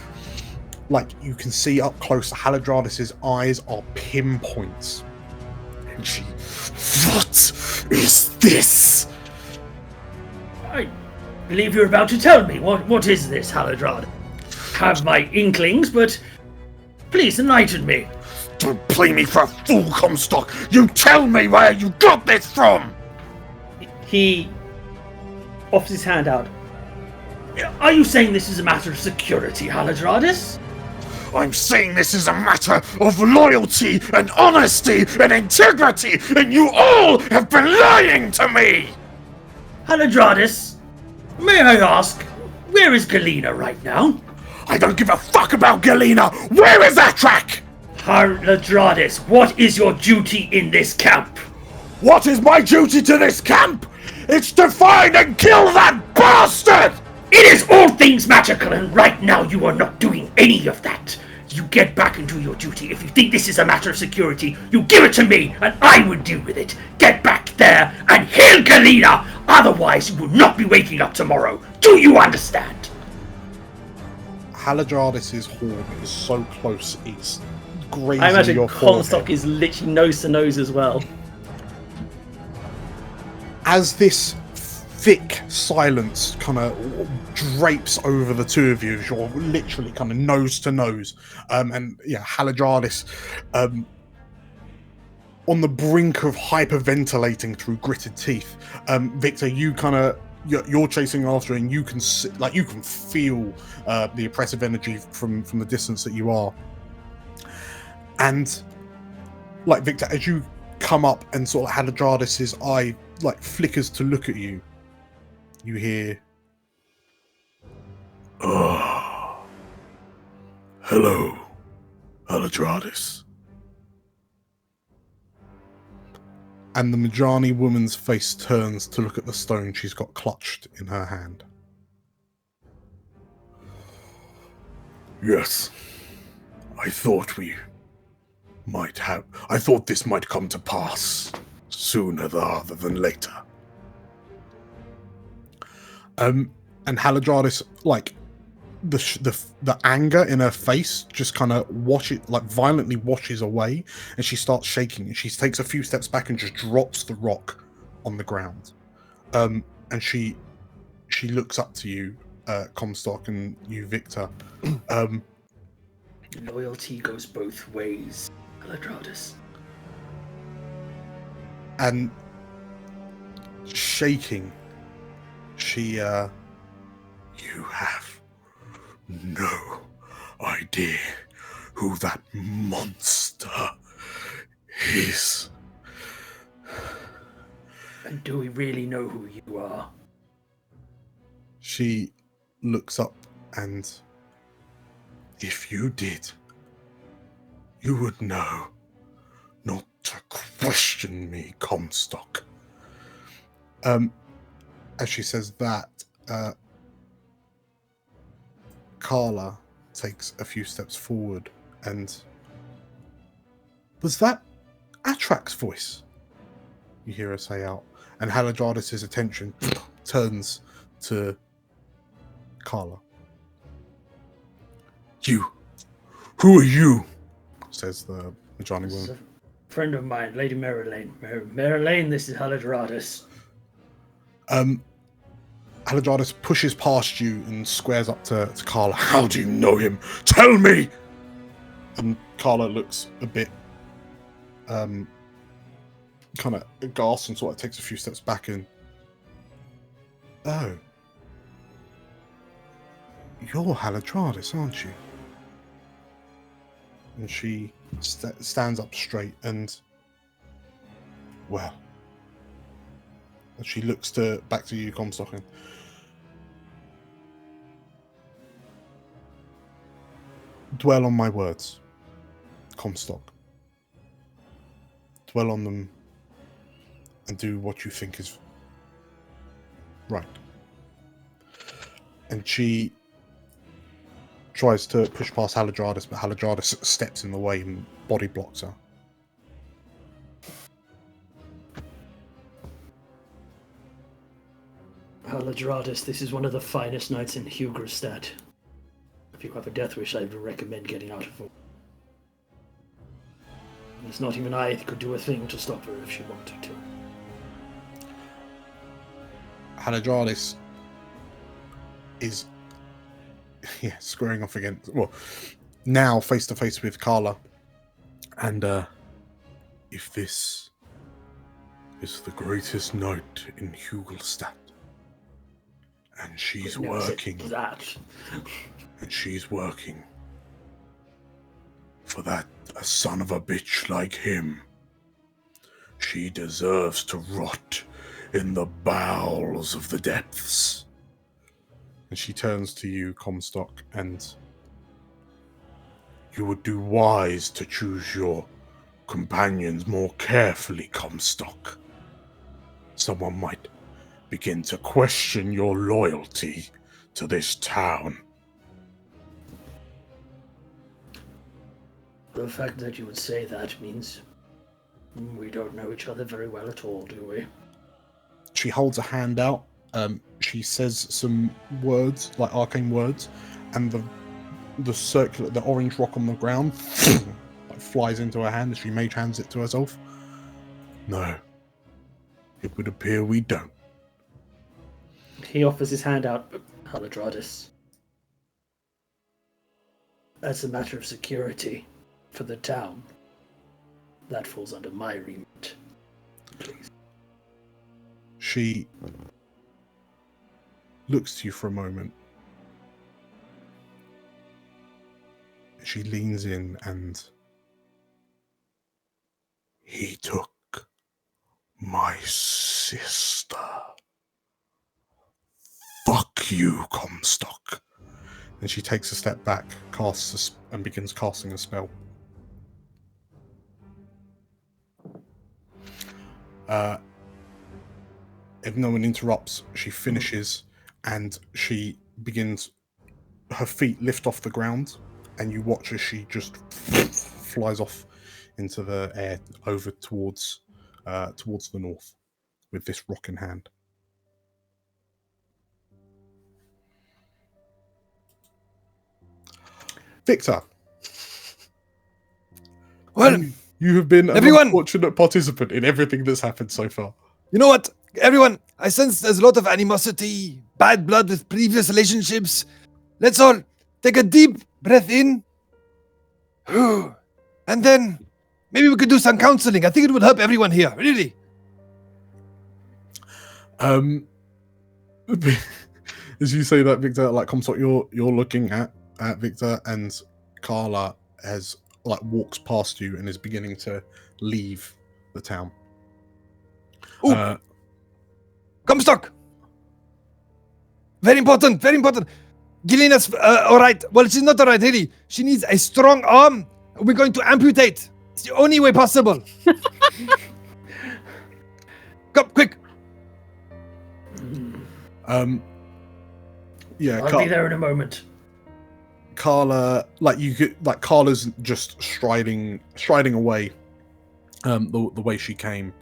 you can see up close, Haladradis' eyes are pinpoints. And she, what is this? I believe you're about to tell me. What is this, Haladradis? Have my inklings, but please enlighten me. Don't play me for a fool, Comstock! You tell me where you got this from! He offers his hand out. Are you saying this is a matter of security, Haladradis? I'm saying this is a matter of loyalty and honesty and integrity, and you all have been lying to me! Haladradis, may I ask, where is Galena right now? I don't give a fuck about Galena! Where is Atrak? Haladradis, what is your duty in this camp? What is my duty to this camp? It's to find and kill that bastard! It is all things magical, and right now you are not doing any of that. You get back into your duty. If you think this is a matter of security, you give it to me, and I will deal with it. Get back there and heal Galena! Otherwise, you will not be waking up tomorrow. Do you understand? Haladradis' horn is so close, it's grazing I imagine your Comstock forehead. is literally nose to nose as well. As this thick silence kind of drapes over the two of you, you're literally kind of nose to nose, and Haladradis, on the brink of hyperventilating through gritted teeth. Victor, you're chasing after, and you can you can feel the oppressive energy from the distance that you are. And Victor, as you come up and sort of Haladradis' eye flickers to look at you, you hear, hello, Haladradis. And the Majani woman's face turns to look at the stone she's got clutched in her hand. Yes, I thought this might come to pass sooner rather than later. And Haladradis, the anger in her face just kind of violently washes away, and she starts shaking, and she takes a few steps back and just drops the rock on the ground. And she looks up to you, Comstock, and you, Victor. Loyalty goes both ways, Haladradis. And shaking, she you have no idea who that monster is. And do we really know who you are? She looks up, and if you did, you would know not to question me, Comstock. As she says that, Carla takes a few steps forward, and was that Atrak's voice? You hear her say out, and Haladradis' attention turns to Carla. You, who are you? Says the Majani This is woman. a friend of mine, Lady Marilyn. Marilyn, this is Haladradis. Haladradis pushes past you and squares up to Carla. How do you know him? Tell me! And Carla looks a bit kind of aghast and sort of takes a few steps back and... Oh. You're Haladradis, aren't you? And she stands up straight and... Well... And she looks back to you, Comstock, and... Dwell on my words, Comstock. Dwell on them and do what you think is right. And she tries to push past Haladradis, but Haladradis steps in the way and body blocks her. Haladradis, this is one of the finest nights in Hugerstadt. If you have a death wish, I would recommend getting out of it. It's not even I could do a thing to stop her if she wanted to. Haladradis is squaring off against, well, now face to face with Carla. And if this is the greatest night in Hugelstadt, and she's working that. And she's working for that a son of a bitch like him, she deserves to rot in the bowels of the depths. And she turns to you, Comstock, and you would do wise to choose your companions more carefully, Comstock. Someone might begin to question your loyalty to this town. The fact that you would say that means we don't know each other very well at all, do we? She holds a hand out. She says some words, like arcane words, and the orange rock on the ground like flies into her hand as she mage hands it to herself. No, it would appear we don't. He offers his hand out. Haladradis. That's a matter of security for the town. That falls under my remit. Please. She looks to you for a moment. She leans in and... He took my sister. Fuck you, Comstock. And she takes a step back, and begins casting a spell. If no one interrupts, she finishes, and she begins. Her feet lift off the ground, and you watch as she just flies off into the air over towards the north, with this rock in hand. Victor. Well, You have been an everyone- unfortunate participant in everything that's happened so far. you know what? Everyone, I sense there's a lot of animosity, bad blood with previous relationships. Let's all take a deep breath in. And then maybe we could do some counseling. I think it would help everyone here, really. As you say that, Victor, like Comstock, you're looking at Victor, and Carla has walks past you and is beginning to leave the town. Ooh. Comstock! Very important, very important. Gilliana's alright. Well, she's not alright, really. She needs a strong arm. We're going to amputate. It's the only way possible. Come, quick. Yeah, I'll be there in a moment. Carla, Carla's just striding away, the way she came.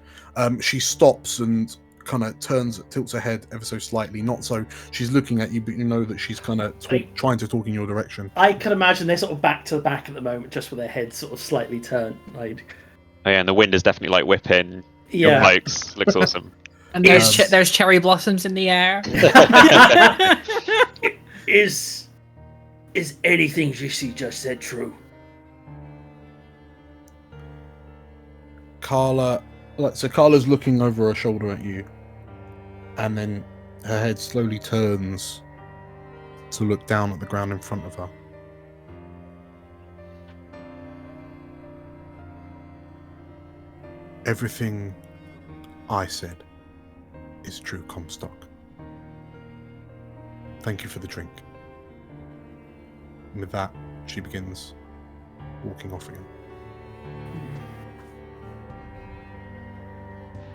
She stops and kind of tilts her head ever so slightly. Not so she's looking at you, but you know that she's kind of trying to talk in your direction. I can imagine they're sort of back to back at the moment, just with their heads sort of slightly turned. Like, Oh yeah, and the wind is definitely like whipping. yeah. Pokes. Looks awesome. And there's cherry blossoms in the air. Is anything she just said true? Carla's looking over her shoulder at you, and then her head slowly turns to look down at the ground in front of her. Everything I said is true, Comstock. Thank you for the drink. And with that, she begins walking off again.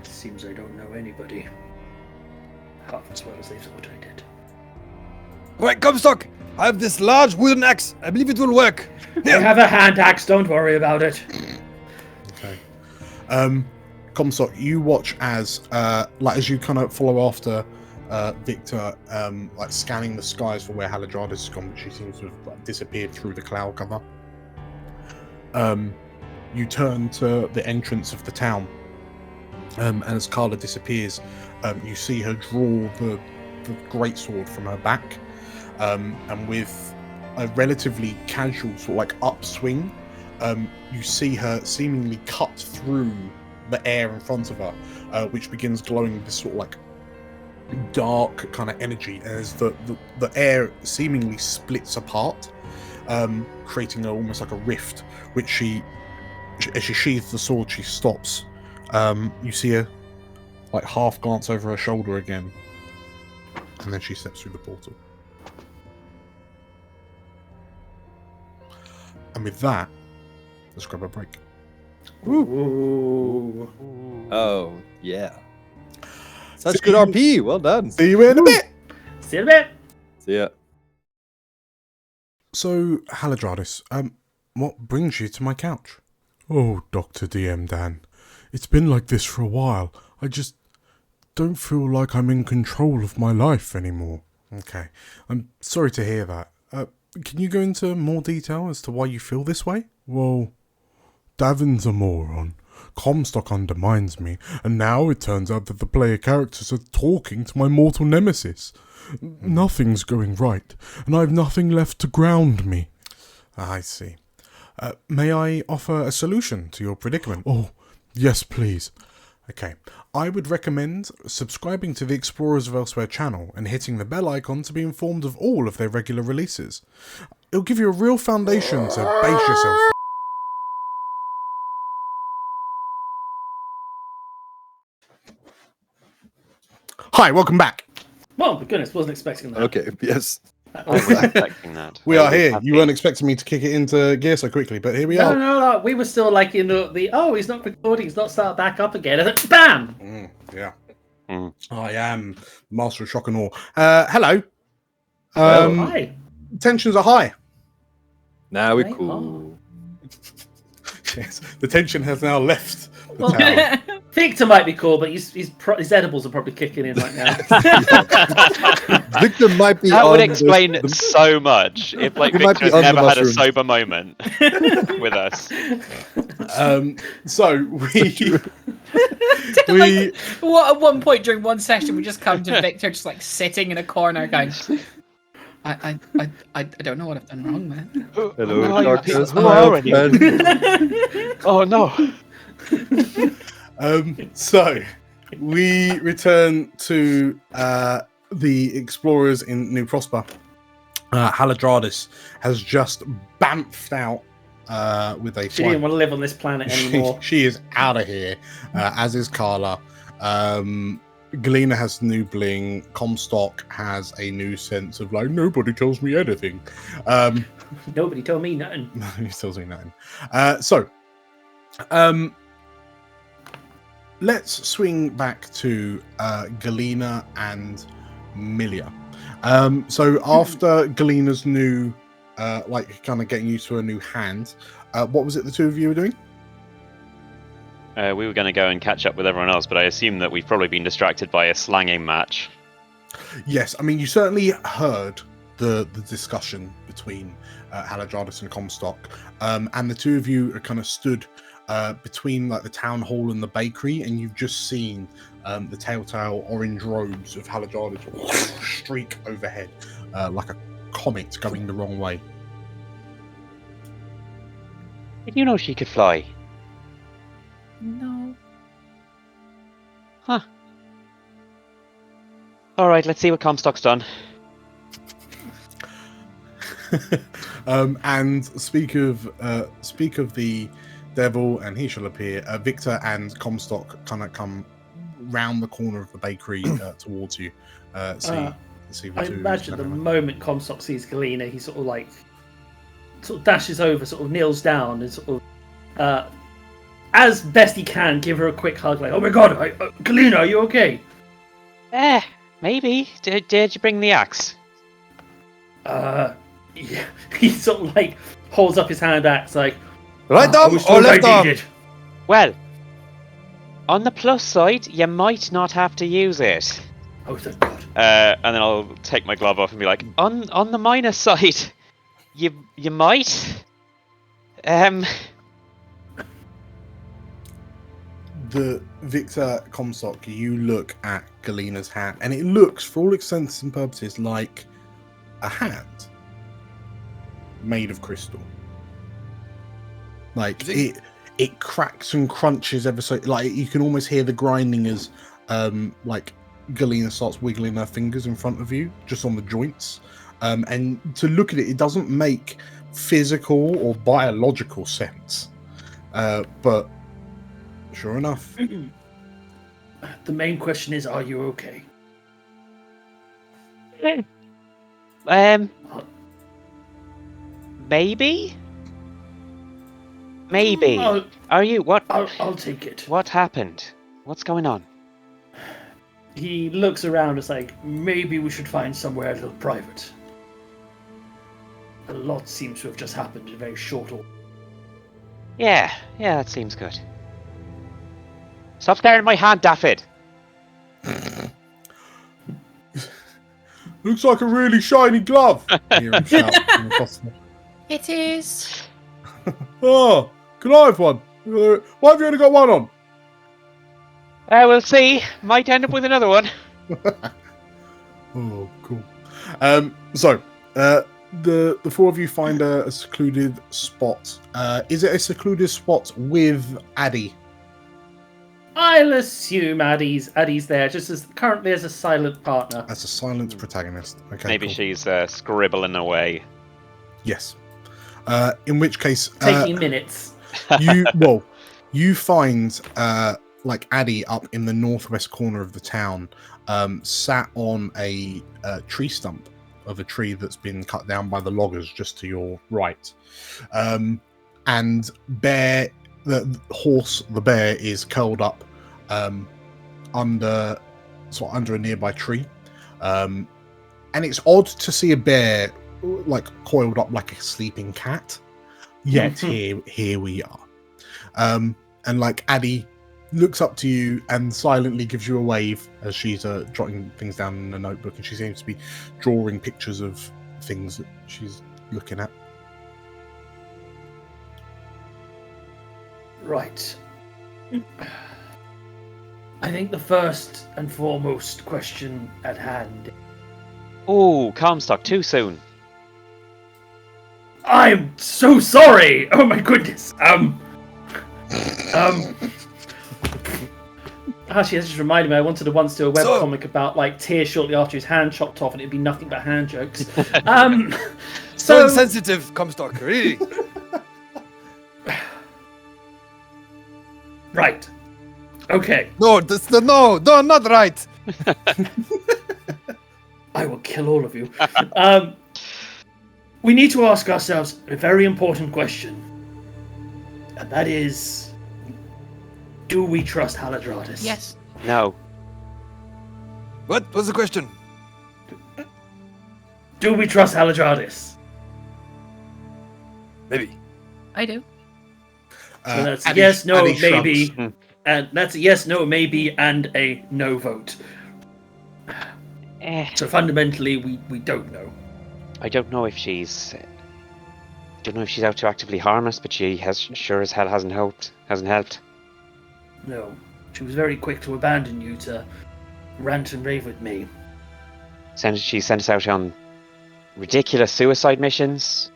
Seems I don't know anybody half as well as they thought I did. All right, Comstock. I have this large wooden axe. I believe it will work. I have a hand axe. Don't worry about it. Okay. Comstock, you watch as you kind of follow after Victor, scanning the skies for where Haladradis has gone, but she seems to have disappeared through the cloud cover. You turn to the entrance of the town, and as Carla disappears, you see her draw the greatsword from her back, and with a relatively casual sort of upswing, you see her seemingly cut through the air in front of her, which begins glowing with this sort of dark kind of energy as the air seemingly splits apart, creating almost like a rift, which as she sheathes the sword, she stops. You see her half glance over her shoulder again, and then she steps through the portal. And with that, let's grab a break. Ooh. Oh, yeah. Such good RP. Well done. See you in a bit. See you in a bit. See ya. So, Haladradis, what brings you to my couch? Oh, Dr. DM Dan, it's been like this for a while. I just don't feel like I'm in control of my life anymore. Okay, I'm sorry to hear that. Can you go into more detail as to why you feel this way? Well, Davin's a moron. Comstock undermines me, and now it turns out that the player characters are talking to my mortal nemesis. Nothing's going right, and I have nothing left to ground me. I see. May I offer a solution to your predicament? Oh, yes, please. Okay, I would recommend subscribing to the Explorers of Elsewhere channel and hitting the bell icon to be informed of all of their regular releases. It'll give you a real foundation to base yourself on. Hi, welcome back. Oh my goodness, wasn't expecting that. Okay, yes. I wasn't expecting that. We are here. Happy. You weren't expecting me to kick it into gear so quickly, but here we are. No. We were still in the he's not recording, he's not started back up again. And then, bam! Yeah. Mm. I am Master of Shock and Awe. Hello. Hi. Tensions are high. Now we're They cool. Yes, the tension has now left the Well, tower. Victor might be cool, but his edibles are probably kicking in right now. Victor might be. That would on explain the- so much if like He might be Victor's on the never had a mushrooms. sober moment with us. So we What at one point during one session we just come to Victor just like sitting in a corner going, I don't know what I've done wrong, man. Hello, Who are you doctors. people? Who are you? Man. Oh no. So we return to the explorers in New Prosper. Haladradis has just bamfed out with a She didn't want to live on this planet anymore. she is out of here, as is Carla. Galena has new bling. Comstock has a new sense of like, nobody tells me anything. Nobody told me nothing. He tells me nothing. Let's swing back to Galena and Milia. So after Galena's new, kind of getting used to a new hand, what was it the two of you were doing? We were going to go and catch up with everyone else, but I assume that we've probably been distracted by a slanging match. Yes, I mean, you certainly heard the discussion between Haladradis and Comstock, and the two of you are kind of stood between like the town hall and the bakery, and you've just seen the telltale orange robes of Haladradis streak overhead like a comet going the wrong way. Did you know she could fly? No. Huh. Alright, let's see what Comstock's done. And speak of the devil, and he shall appear. Victor and Comstock kind of come round the corner of the bakery towards you. See I imagine the moment Comstock sees Galena, he sort of dashes over, sort of kneels down, and sort of, as best he can, give her a quick hug, like, "Oh my God, Galena, are you okay?" Maybe. Did you bring the axe? Yeah. He sort of like holds up his hand axe, like, Right "I arm was or told I left arm? needed." Well, on the plus side, you might not have to use it. Oh, thank God. And then I'll take my glove off and be like, on the minus side, you might. The Victor Comstock, you look at Galena's hand, and it looks, for all intents and purposes, like a hand made of crystal. Like it cracks and crunches ever so. Like you can almost hear the grinding as, like Galena starts wiggling her fingers in front of you, just on the joints. And to look at it, it doesn't make physical or biological sense. But sure enough. The main question is, are you okay? Maybe. Are you? What? I'll take it. What happened? What's going on? He looks around, it's like, maybe we should find somewhere a little private. A lot seems to have just happened in a very short order. Yeah, that seems good. Stop staring at my hand, Daffyd. Looks like a really shiny glove. Hear him shout from across the- It is. Oh, can I have one? Why have you only got one on? We'll see. Might end up with another one. Oh, cool. So, the four of you find a secluded spot. Is it a secluded spot with Addy? I'll assume Addie's there, just as currently as a silent partner. As a silent protagonist. Okay. Maybe cool. she's scribbling away. Yes. In which case, Taking minutes. you find like Addy up in the northwest corner of the town, sat on a tree stump of a tree that's been cut down by the loggers just to your right. And the bear is curled up under a nearby tree. And it's odd to see a bear like coiled up like a sleeping cat. Yet here we are. And like Addy looks up to you and silently gives you a wave as she's jotting things down in a notebook, and she seems to be drawing pictures of things that she's looking at. Right. I think the first and foremost question at hand. Oh, Comstock, too soon. I'm so sorry. Oh my goodness. Actually, that just reminded me. I wanted to once do a webcomic about like Tyr shortly after his hand chopped off, and it'd be nothing but hand jokes. So insensitive, Comstock. Really. Right. Okay. No, no, not right. I will kill all of you. We need to ask ourselves a very important question. And that is, do we trust Haladradis? Yes. No. What was the question? Do we trust Haladradis? Maybe. I do. So that's Addy- yes, no, Addy shrugs. maybe. And that's a yes, no, maybe, and a no vote. So fundamentally, we don't know. I don't know if she's out to actively harm us, but she has sure as hell hasn't helped. No. She was very quick to abandon you to rant and rave with me. She sent us out on ridiculous suicide missions.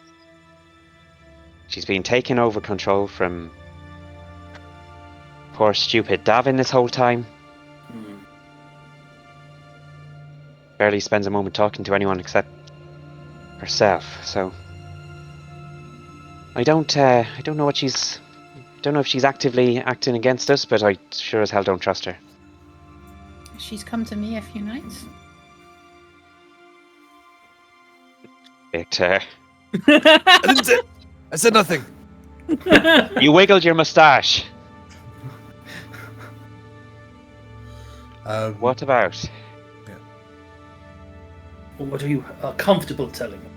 She's been taking over control from poor stupid Davin this whole time. Barely spends a moment talking to anyone except herself. So I don't know what she's. Don't know if she's actively acting against us, but I sure as hell don't trust her. She's come to me a few nights. Victor, I didn't say. I said nothing. you wiggled your moustache. What about? Or what are you comfortable telling me?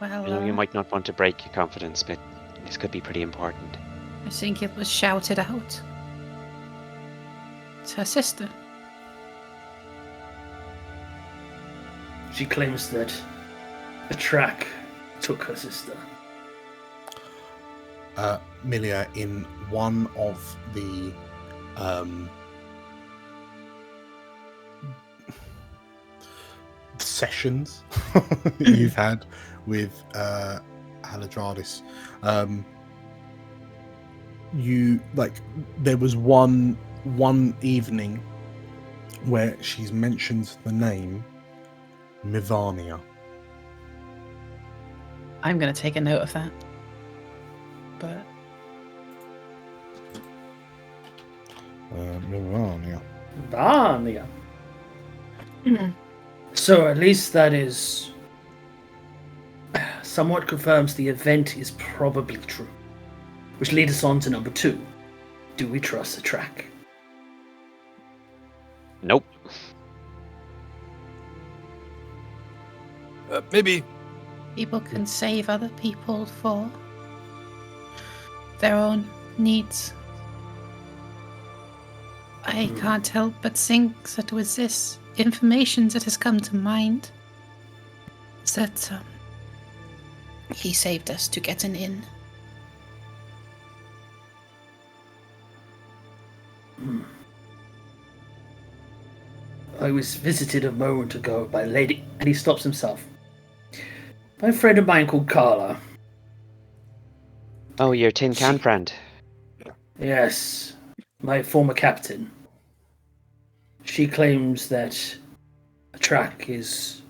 Well, I know you might not want to break your confidence, but this could be pretty important. I think it was shouted out. It's her sister. She claims that a track took her sister. Milia, in one of the sessions you've had with Haladradis, there was one evening where she's mentioned the name Mivania. I'm going to take a note of that. But Mivania. Vania. So at least that is somewhat confirms the event is probably true. Which leads us on to number 2. Do we trust the track? Nope. Maybe. people can save other people for their own needs. I can't help but think that with this information that has come to mind, that he saved us to get an inn. I was visited a moment ago by a lady, and he stops himself. By a friend of mine called Carla. Oh, your tin can friend. Yes, my former captain. She claims that a track is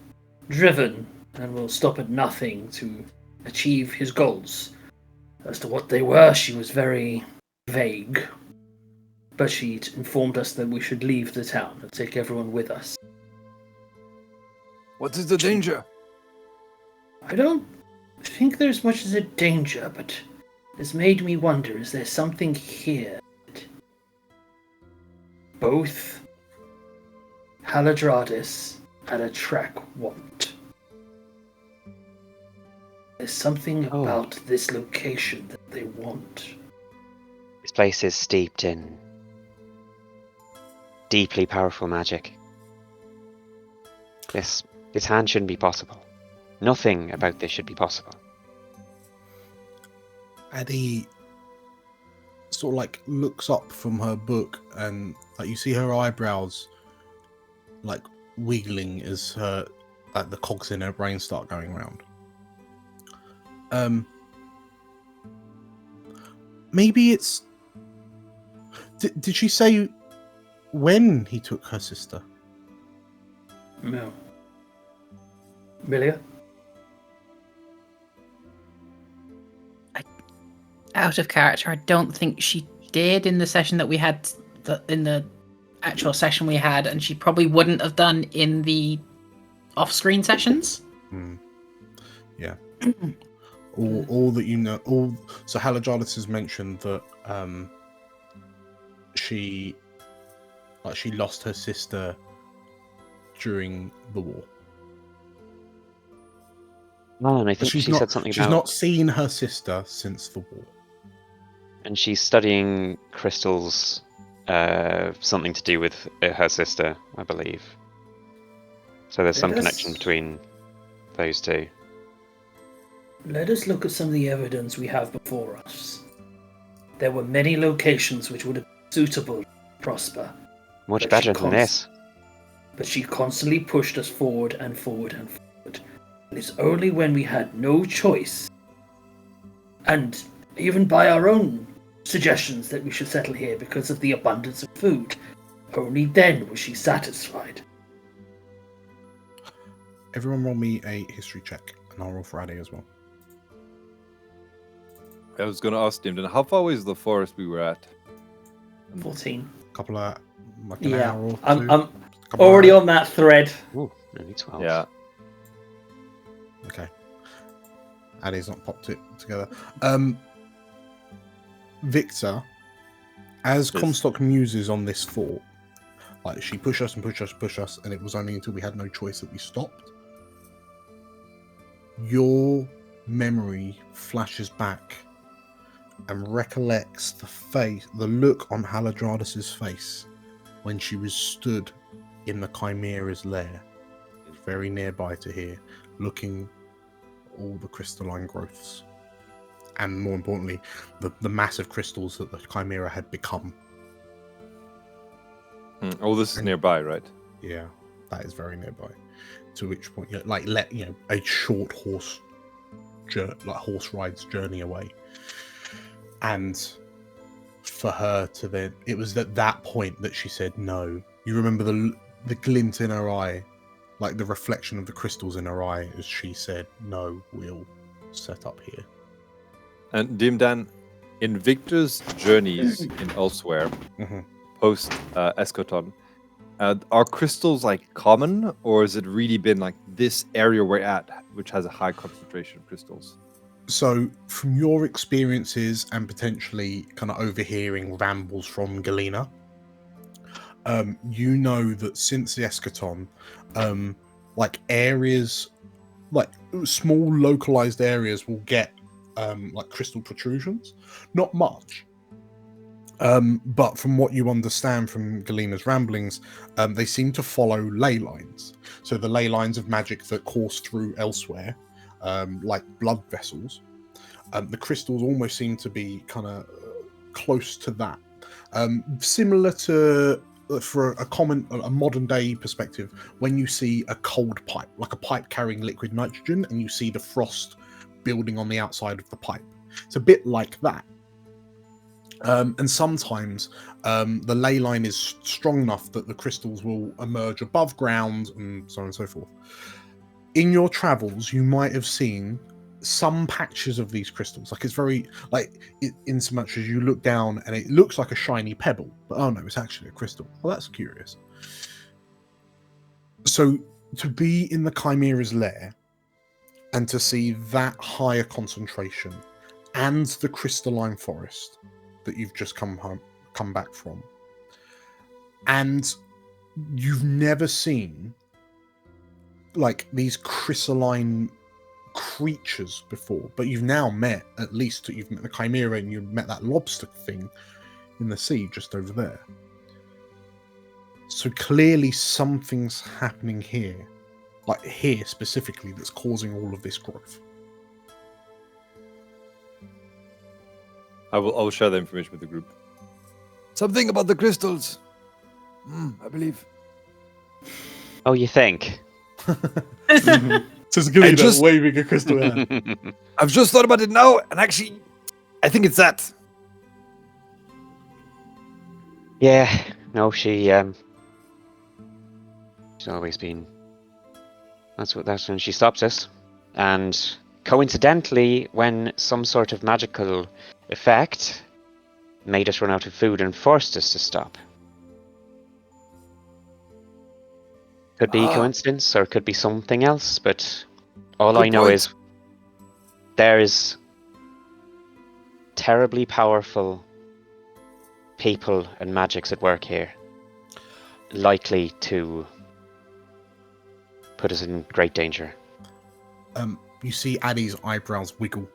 driven and will stop at nothing to achieve his goals. As to what they were, she was very vague. But she informed us that we should leave the town and take everyone with us. What is the danger? I don't think there's much as a danger, but it's made me wonder, is there something here that both Haladradis and a track want? There's something Oh. about this location that they want. This place is steeped in deeply powerful magic. This hand shouldn't be possible. Nothing about this should be possible. Addie sort of like looks up from her book, and like you see her eyebrows like wiggling as her like the cogs in her brain start going round. Maybe it's. Did she say when he took her sister? No. Milia? Out of character, I don't think she did in the session that we had, in the actual session we had, and she probably wouldn't have done in the off-screen sessions. Yeah. all that you know. So Haladradis has mentioned that she lost her sister during the war. Oh, and I think she said something She's about... not seen her sister since the war. And she's studying crystals, something to do with her sister, I believe. So there's some connection between those two. Let us look at some of the evidence we have before us. There were many locations which would have been suitable to Prosper. Much But better she than this. But she constantly pushed us forward and forward and forward. And it's only when we had no choice, and even by our own suggestions that we should settle here because of the abundance of food, only then was she satisfied. Everyone roll me a history check, and I'll roll for Addie as well. I was going to ask him, then how far away is the forest we were at? 14. Couple of like an Yeah, hour or two. I'm already on that thread. Ooh, only 12. Yeah. Okay. Addie's not popped it together. Victor, as Yes. Comstock muses on this fort, like she push us, and it was only until we had no choice that we stopped. Your memory flashes back and recollects the look on Haladradis' face when she was stood in the Chimera's lair, very nearby to here, looking at all the crystalline growths, and more importantly, the massive crystals that the Chimera had become. Oh, this is nearby, right? Yeah, that is very nearby. To which point, a short horse ride's journey away. And for her to then, it was at that point that she said no. You remember the glint in her eye, like the reflection of the crystals in her eye, as she said, "No, we'll set up here." And Dimdan, in Victor's journeys in elsewhere, post Eschaton, are crystals like common, or has it really been like this area we're at, which has a high concentration of crystals? So, from your experiences and potentially kind of overhearing rambles from Galena, you know that since the Eschaton, like areas, like small localized areas will get like crystal protrusions. Not much. But from what you understand from Galena's ramblings, they seem to follow ley lines. So the ley lines of magic that course through elsewhere, like blood vessels. The crystals almost seem to be kind of close to that. Similar to, for a modern day perspective, when you see a cold pipe, like a pipe carrying liquid nitrogen, and you see the frost building on the outside of the pipe. It's a bit like that. And sometimes the ley line is strong enough that the crystals will emerge above ground and so on and so forth. In your travels, you might have seen some patches of these crystals. Like it's very, in so much as you look down and it looks like a shiny pebble, but oh no, it's actually a crystal. Well, that's curious. So to be in the Chimera's lair and to see that higher concentration and the crystalline forest that you've just come back from, and you've never seen like these crystalline creatures before, but you've now met, at least you've met the chimera and you've met that lobster thing in the sea just over there. So clearly something's happening here, like here specifically, that's causing all of this growth. I will share the information with the group. Something about the crystals. I believe. Oh, you think? Says Galena, waving a crystal hand. I've just thought about it now, and actually, I think it's that. Yeah. No, she's always been. That's when she stopped us, and coincidentally, when some sort of magical effect made us run out of food and forced us to stop. Could be coincidence, or it could be something else, but all I know is there is terribly powerful people and magics at work here, likely to put us in great danger. You see Addie's eyebrows wiggle,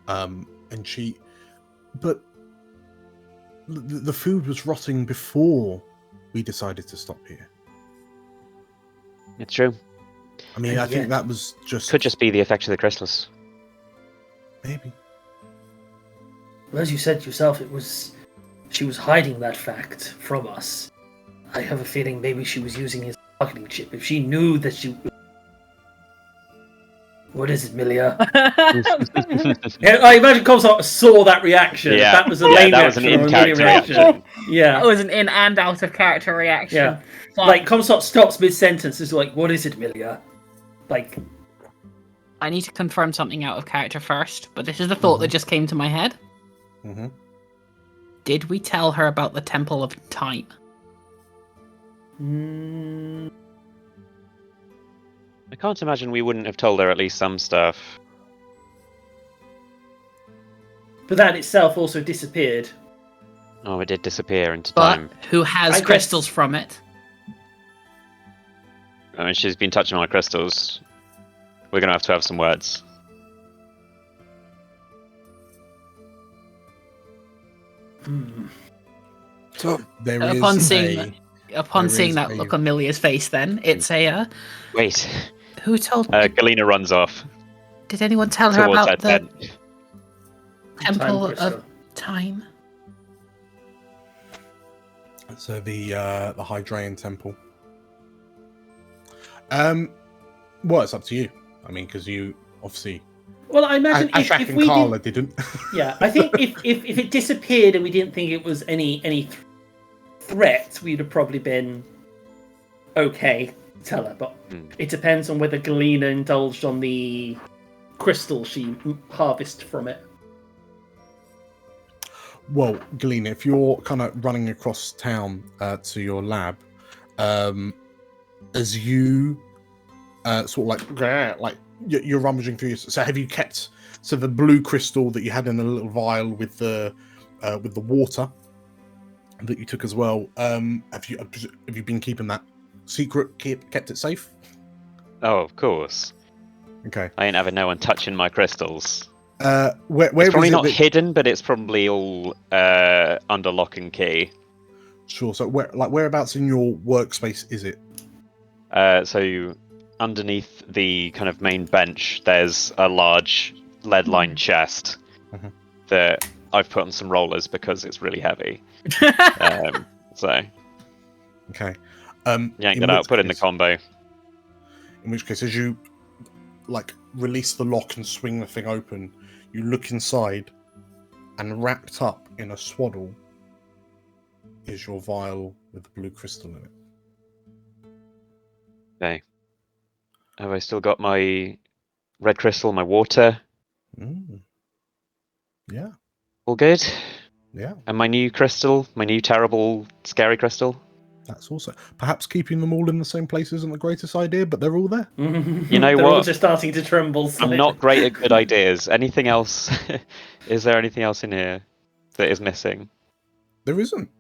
and she... But the food was rotting before we decided to stop here. It's true. I mean, I think that was just... Could just be the effect of the crystals. Maybe. Well, as you said yourself, she was hiding that fact from us. I have a feeling maybe she was using his marketing chip. If she knew that she... What is it, Milia? I imagine Comstock saw that reaction. Yeah. That was a lane that was an in-character reaction. Yeah. That was an in and out of character reaction. Yeah. Fine. Like, Comstock stops mid-sentence. Is like, what is it, Milia? Like... I need to confirm something out of character first, but this is the thought that just came to my head. Mm-hmm. Did we tell her about the Temple of Time? I can't imagine we wouldn't have told her at least some stuff. But that itself also disappeared. Oh, it did disappear into But time. who has crystals from it? I mean, she's been touching my crystals. We're going to have some words. So there upon is seeing that look on Milia's face, then it's a. Wait. Who told me? Galena runs off. Did anyone tell her towards about that the tent. Temple of Time? So the Hydraean Temple. Well, it's up to you. I mean, because you obviously. Well, I imagine Ashak if and we Carla didn't. Yeah, I think if it disappeared and we didn't think it was any threat, we'd have probably been okay to tell her. But it depends on whether Galena indulged on the crystal she harvested from it. Well, Galena, if you're kind of running across town to your lab, as you sort of like you're rummaging through. So have you kept the blue crystal that you had in a little vial with the water that you took as well? Have you been keeping that secret? Kept it safe? Oh, of course. Okay. I ain't having no one touching my crystals. Where it's probably not that... hidden, but it's probably all under lock and key. Sure. So whereabouts in your workspace is it? So underneath the kind of main bench, there's a large lead-lined chest that I've put on some rollers because it's really heavy. So. Okay. Yank that out. Put it in the combo. In which case, as you release the lock and swing the thing open, you look inside, and wrapped up in a swaddle is your vial with the blue crystal in it. Okay. Have I still got my red crystal, my water? Yeah. All good? Yeah. And my new crystal, my new terrible, scary crystal? That's also perhaps keeping them all in the same place isn't the greatest idea, but they're all there. You know they're what? all just starting to tremble. I'm not great at good ideas. Anything else? Is there anything else in here that is missing? There isn't.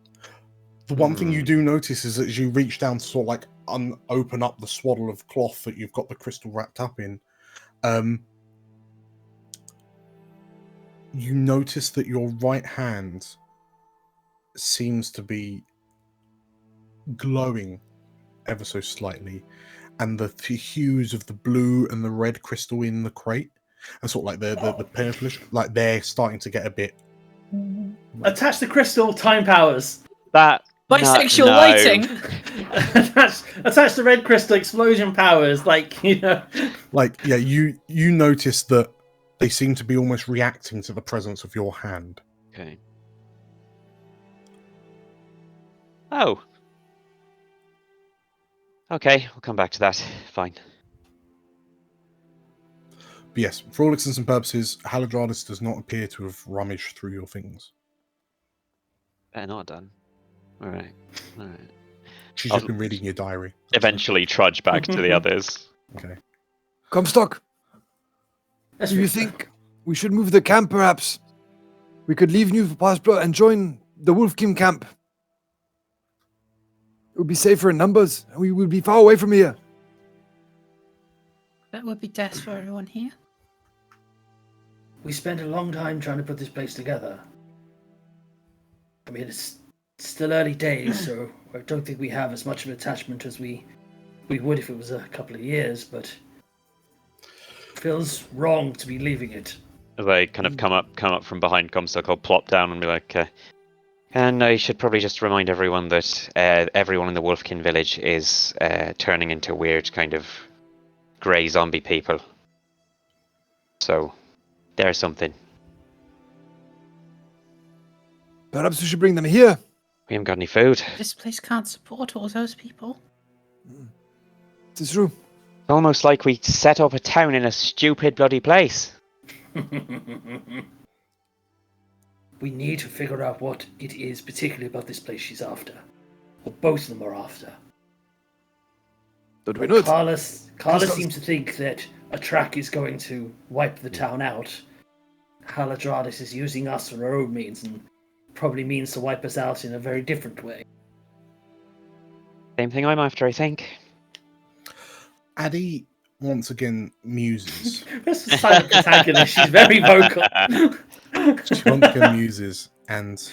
The one thing you do notice is that as you reach down to sort of open up the swaddle of cloth that you've got the crystal wrapped up in, you notice that your right hand seems to be glowing ever so slightly, and the hues of the blue and the red crystal in the crate, and sort of like the purplish, like they're starting to get a bit. Attach the crystal time powers. That Bisexual no. lighting. attach the red crystal explosion powers. Like yeah, you notice that they seem to be almost reacting to the presence of your hand. Okay. Oh. Okay, we'll come back to that. Fine. But yes, for all intents and purposes, Haladradis does not appear to have rummaged through your things. Better not done. Alright. She's just been reading your diary. Eventually trudge back to the others. Okay. Comstock, do you think we should move the camp, perhaps? We could leave New Paspro and join the Wolfkin camp. It would be safer in numbers, and we would be far away from here. That would be death for everyone here. we spent a long time trying to put this place together. I mean, it's still early days, so I don't think we have as much of an attachment as we would if it was a couple of years, but it feels wrong to be leaving it. They kind of come up from behind Comstock, I'll plop down and be like, and I should probably just remind everyone that everyone in the Wolfkin village is turning into weird kind of grey zombie people. So, there's something. Perhaps we should bring them here. We haven't got any food. This place can't support all those people. It's true. It's almost like we set up a town in a stupid bloody place. We need to figure out what it is particularly about this place she's after. Or both of them are after. Don't we know it? Carla seems to think that a track is going to wipe the town out. Haladradis is using us for her own means and probably means to wipe us out in a very different way. Same thing I'm after, I think. Addie once again muses. This is silent protagonist. She's very vocal. She once again muses, and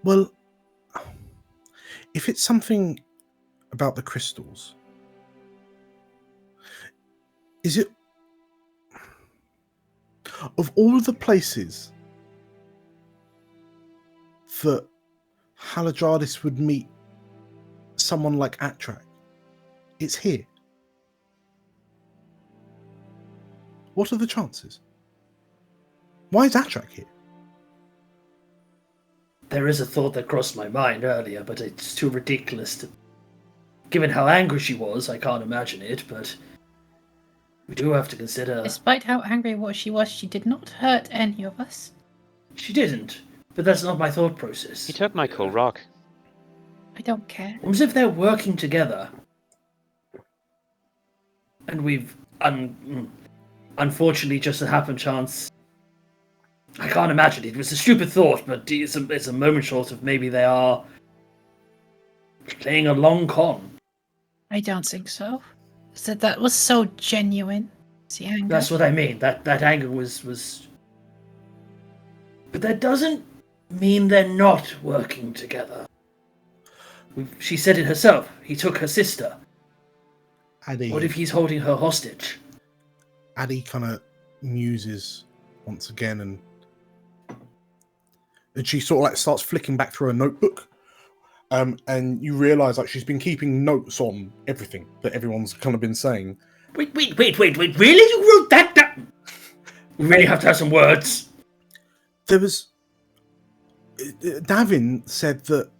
well, if it's something about the crystals, is it of all the places that Haladradis would meet someone like Atrak, it's here? What are the chances? Why is Atrak here? There is a thought that crossed my mind earlier, but it's too ridiculous to... Given how angry she was, I can't imagine it, but... We do have to consider... Despite how angry she was, she did not hurt any of us. She didn't, but that's not my thought process. He took my cool rock. I don't care. Almost if they're working together. And we've... Unfortunately, just a happen chance... I can't imagine it. It was a stupid thought, but it's a moment short of maybe they are... playing a long con. I don't think so. That was so genuine. The anger. That's what I mean. That anger was... But that doesn't mean they're not working together. She said it herself. He took her sister. Addie, What if he's holding her hostage? Addie kind of muses once again, and she sort of like starts flicking back through her notebook. And you realise like she's been keeping notes on everything that everyone's kind of been saying. Wait, really? You wrote that down? We really have to have some words. There was... Davin said that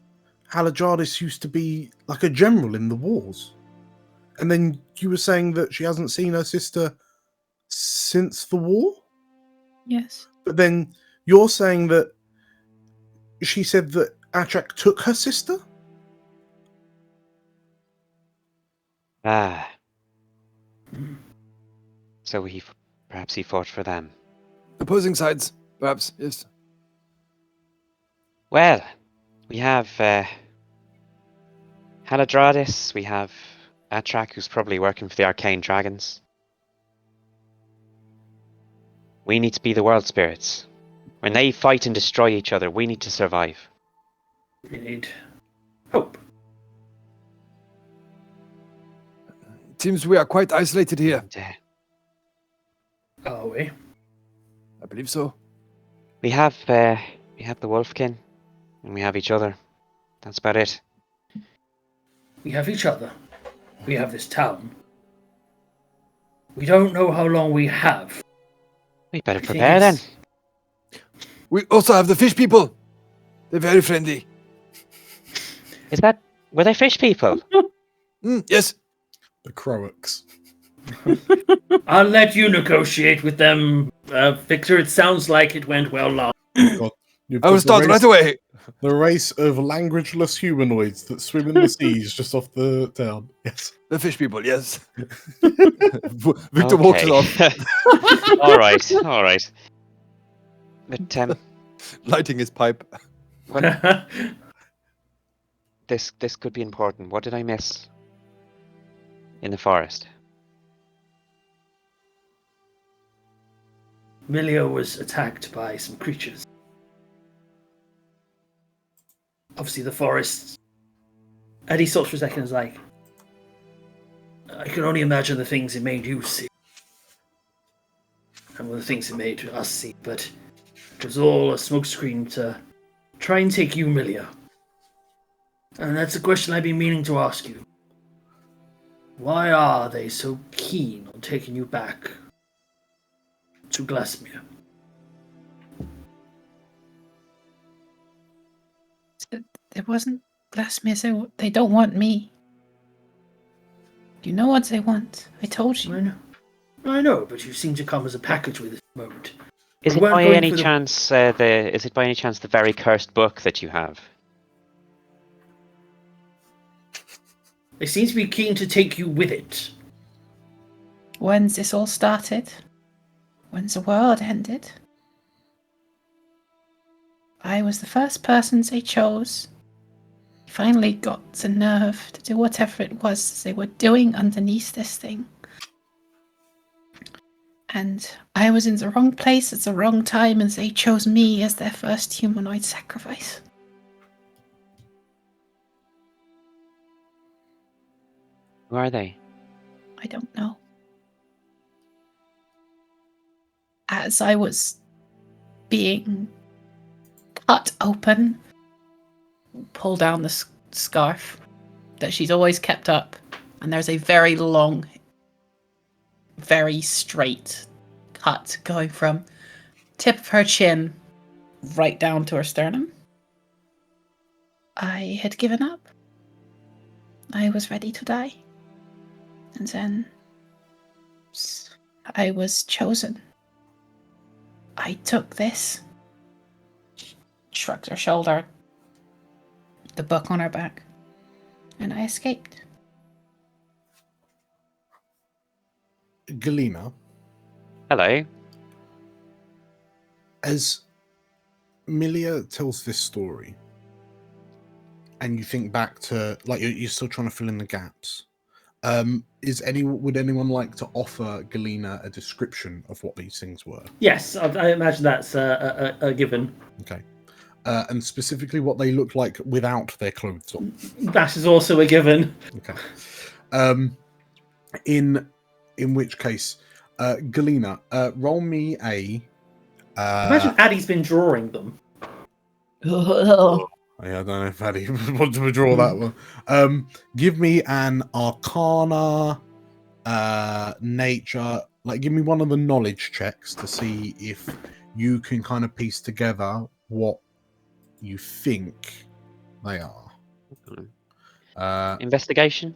Haladradis used to be like a general in the wars. And then you were saying that she hasn't seen her sister since the war? Yes. But then you're saying that she said that Atrak took her sister? Ah. So perhaps he fought for them. Opposing sides, perhaps, yes. Well, we have Haladradis, we have Atrak, who's probably working for the Arcane Dragons. We need to be the world spirits. When they fight and destroy each other, we need to survive. We need hope. Seems we are quite isolated here. And, Are we? I believe so. we have the Wolfkin, and we have each other. That's about it. We have each other. We have this town. We don't know how long we have. We better I think prepare then. it's- We also have the fish people. They're very friendly. Were they fish people? Yes. The Croaks. I'll let you negotiate with them, Victor. It sounds like it went well last. You've I will got start right away. The race of languageless humanoids that swim in the seas just off the town. Yes. The fish people, yes. Victor walks off. all right. But Lighting his pipe. this could be important. What did I miss in the forest? Milia was attacked by some creatures. Obviously, the forest. Eddie stops for a second and is like, I can only imagine the things it made you see. And the things it made us see, but it was all a smokescreen to try and take you, Milia. And that's a question I've been meaning to ask you. Why are they so keen on taking you back to Glasmere? It wasn't Glasmere. They don't want me. You know what they want. I told you. I know, but you seem to come as a package with this moment. Is it by any chance the very cursed book that you have? They seem to be keen to take you with it. When's this all started? When's the world ended? I was the first person they chose. Finally got the nerve to do whatever it was they were doing underneath this thing. And I was in the wrong place at the wrong time, and they chose me as their first humanoid sacrifice. Who are they? I don't know. As I was being cut open, pull down the scarf that she's always kept up, and there's a very long, very straight cut going from tip of her chin right down to her sternum. I had given up. I was ready to die. And then I was chosen. I took this. Shrugged her shoulder. The book on her back. And I escaped. Galena. Hello. As Milia tells this story, and you think back to, like, you're still trying to fill in the gaps. Would anyone like to offer Galena a description of what these things were? Yes, I imagine that's a given. Okay. And specifically what they look like without their clothes on. That is also a given. Okay. In which case, Galena, roll me a... Imagine Addie's been drawing them. I don't know if Addy wants to draw that one. Give me an Arcana, Nature, like give me one of the knowledge checks to see if you can kind of piece together what you think they are. Investigation?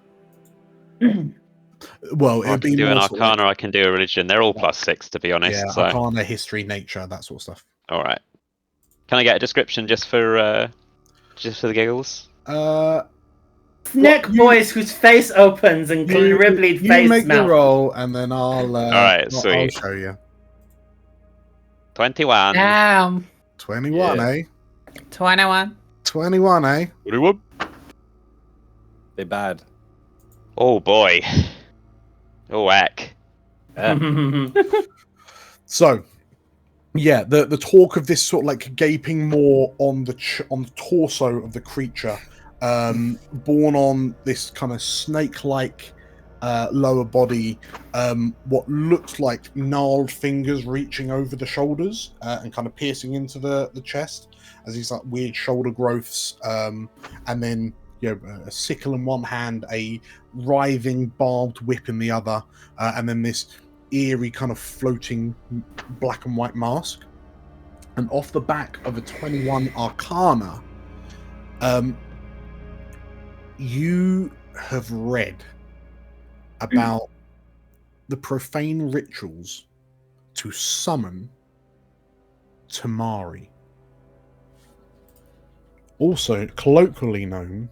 Well, I can do an Arcana, or I can do a Religion. They're all +6, to be honest. Yeah, so. Arcana, History, Nature, that sort of stuff. All right. Can I get a description just for the giggles? Neck boys whose face opens and ribbly face You make mouth. the roll, and then I'll. All right, I'll sweet. show you. 21. Damn. 21, Yeah. eh? 21. 21, eh? They bad. Oh boy. Oh heck. So, Yeah, the talk of this sort of like gaping maw on the torso of the creature, born on this kind of snake-like lower body, what looks like gnarled fingers reaching over the shoulders and kind of piercing into the chest as these like weird shoulder growths, and then a sickle in one hand, a writhing barbed whip in the other, and then this eerie kind of floating black and white mask. And off the back of a 21 Arcana, you have read about the profane rituals to summon Tamari, also colloquially known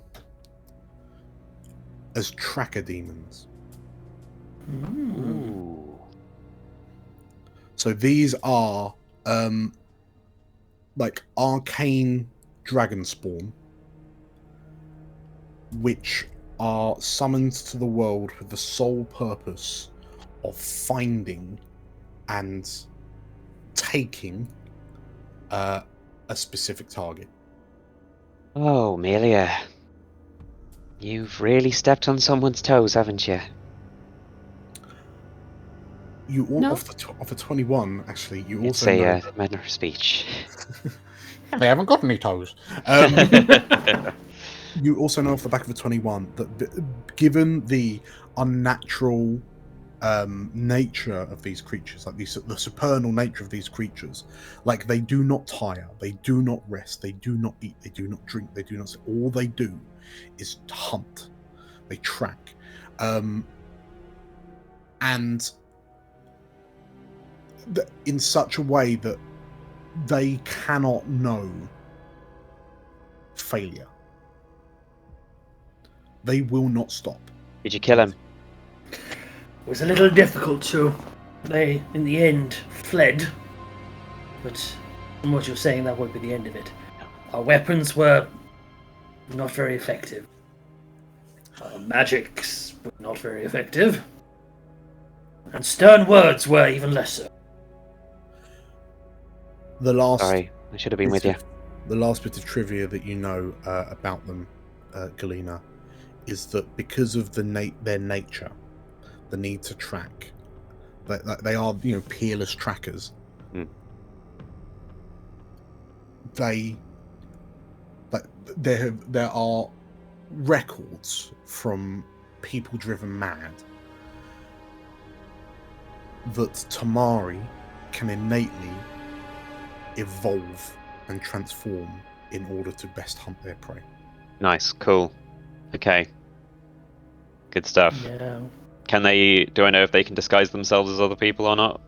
as tracker demons. Ooh. So these are like arcane dragon spawn, which are summoned to the world with the sole purpose of finding and taking a specific target. Oh, Melia. You've really stepped on someone's toes, haven't you? You all No. off a 21, actually. You It's also know a manner of speech. they haven't got any toes. You also know off the back of a 21 that given the unnatural nature of these creatures, like the supernal nature of these creatures, like they do not tire, they do not rest, they do not eat, they do not drink, they do not. All they do is hunt. They track, and in such a way that they cannot know failure. They will not stop. Did you kill him? It was a little difficult to. They, in the end, fled. But from what you're saying, that won't be the end of it. Our weapons were not very effective. Our magics were not very effective. And stern words were even less so. Sorry, I should have been with you. The last bit of trivia that you know about them, Galena, is that because of their nature, the need to track, they are peerless trackers. There are records from people driven mad that Tamari can innately evolve and transform in order to best hunt their prey. Nice, cool. Okay. Good stuff. Yeah. Do I know if they can disguise themselves as other people or not?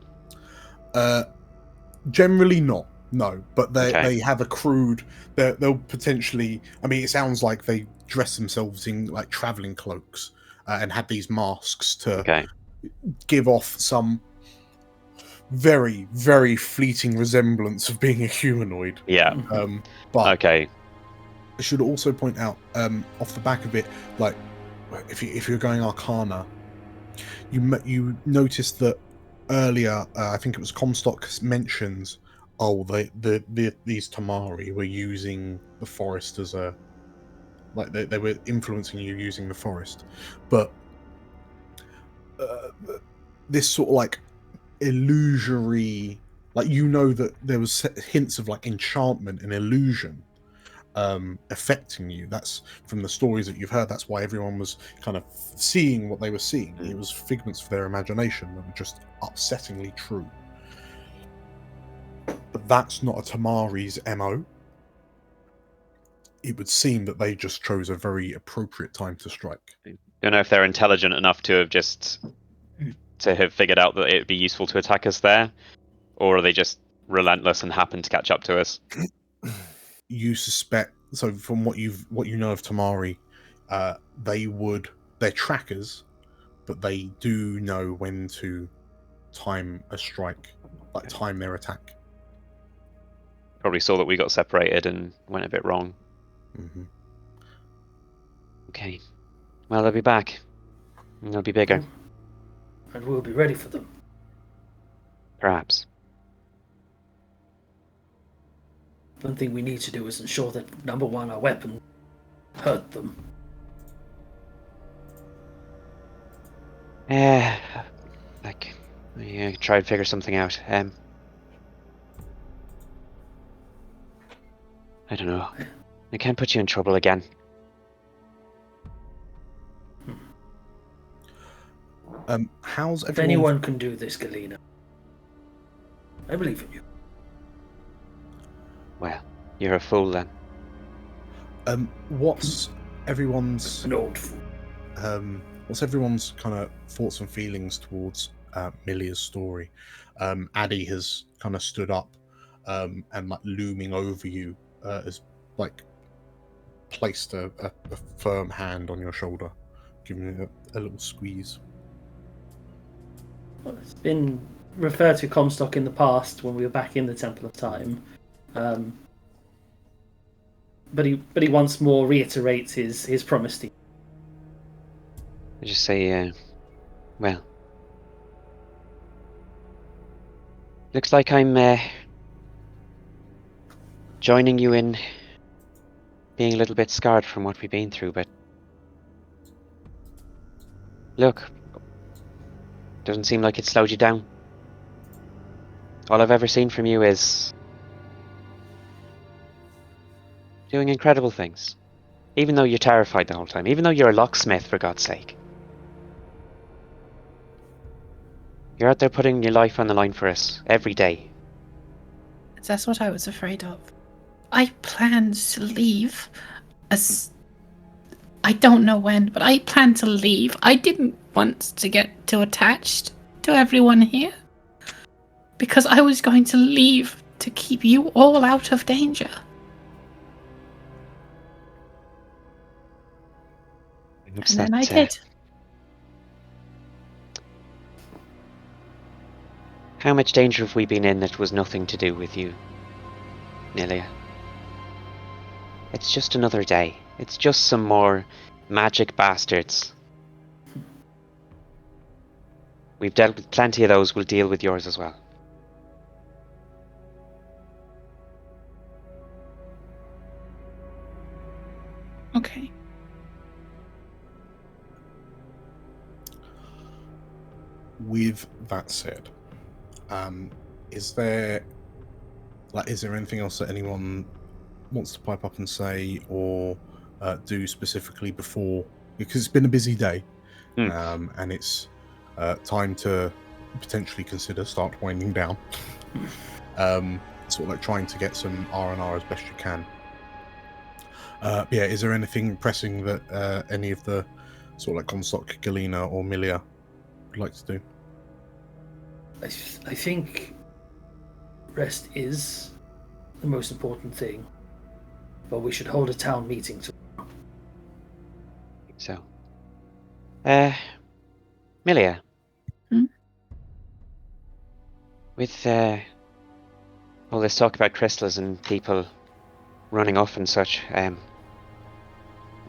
Generally not, no. But Okay. they have a crude. They'll potentially. I mean, it sounds like they dress themselves in like traveling cloaks and had these masks to give off some very, very fleeting resemblance of being a humanoid. Yeah. But okay. I should also point out, off the back of it, like if you're going Arcana, you noticed that earlier. I think it was Comstock mentions, these Tamari were using the forest as a they were influencing you using the forest, but this sort of like illusory, like that there was hints of like enchantment and illusion affecting you. That's from the stories that you've heard. That's why everyone was kind of seeing what they were seeing. It was figments of their imagination that were just upsettingly true. But that's not a Tamari's MO. It would seem that they just chose a very appropriate time to strike. Don't know if they're intelligent enough to have figured out that it'd be useful to attack us there, or are they just relentless and happen to catch up to us? You suspect, so from what you know of Tamari, they're trackers, but they do know when to time a strike, like time their attack. Probably saw that we got separated and went a bit wrong. Mm-hmm. Okay. Well, they'll be back. And they'll be bigger. And we'll be ready for them. Perhaps. One thing we need to do is ensure that, number one, our weapon hurt them. Try and figure something out. I don't know. I can't put you in trouble again. How's If everyone? anyone can do this, Galena, I believe in you. Well, you're a fool then. What's everyone's An old fool. what's everyone's kind of thoughts and feelings towards Milia's story? Addy has kind of stood up and like looming over you has like placed a firm hand on your shoulder, giving you a little squeeze. Well, it's been referred to Comstock in the past when we were back in the Temple of Time. But he once more reiterates his promise to you. I just say, well, looks like I'm joining you in being a little bit scarred from what we've been through, but look, doesn't seem like it slowed you down. All I've ever seen from you is doing incredible things. Even though you're terrified the whole time, even though you're a locksmith, for God's sake. You're out there putting your life on the line for us every day. That's what I was afraid of. I planned to leave I don't know when, but I planned to leave. I didn't want to get too attached to everyone here. Because I was going to leave to keep you all out of danger. And then I did. How much danger have we been in that was nothing to do with you, Milia? It's just another day. It's just some more magic bastards. We've dealt with plenty of those. We'll deal with yours as well. Okay. With that said, is there anything else that anyone wants to pipe up and say or do specifically before? Because it's been a busy day, and it's time to potentially consider start winding down. Sort of like trying to get some R&R as best you can. Is there anything pressing that any of the sort of like Comstock, Galena, or Milia would like to do? I think rest is the most important thing, but we should hold a town meeting tomorrow. So, Milia, with all this talk about crystals and people running off and such, I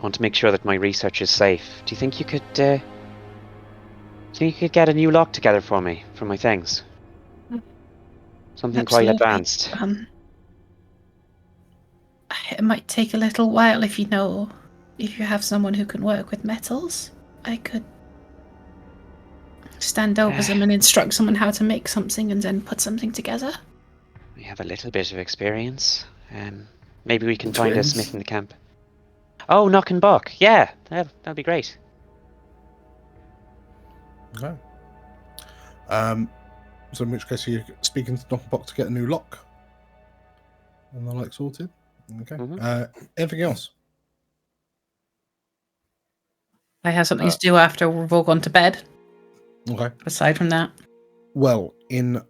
want to make sure that my research is safe. Do you think you could get a new lock together for me, for my things? Something Absolutely. quite advanced. It might take a little while if you have someone who can work with metals. I could stand over them and instruct someone how to make something and then put something together. We have a little bit of experience. Maybe we can find a smith in the camp. Oh, Knock and Buck. Yeah, that'll be great. Okay. So in which case you're speaking to Knock and Buck to get a new lock? And they're like sorted? Okay. Anything else? I have something to do after we've all gone to bed. Okay. Aside from that. Well, in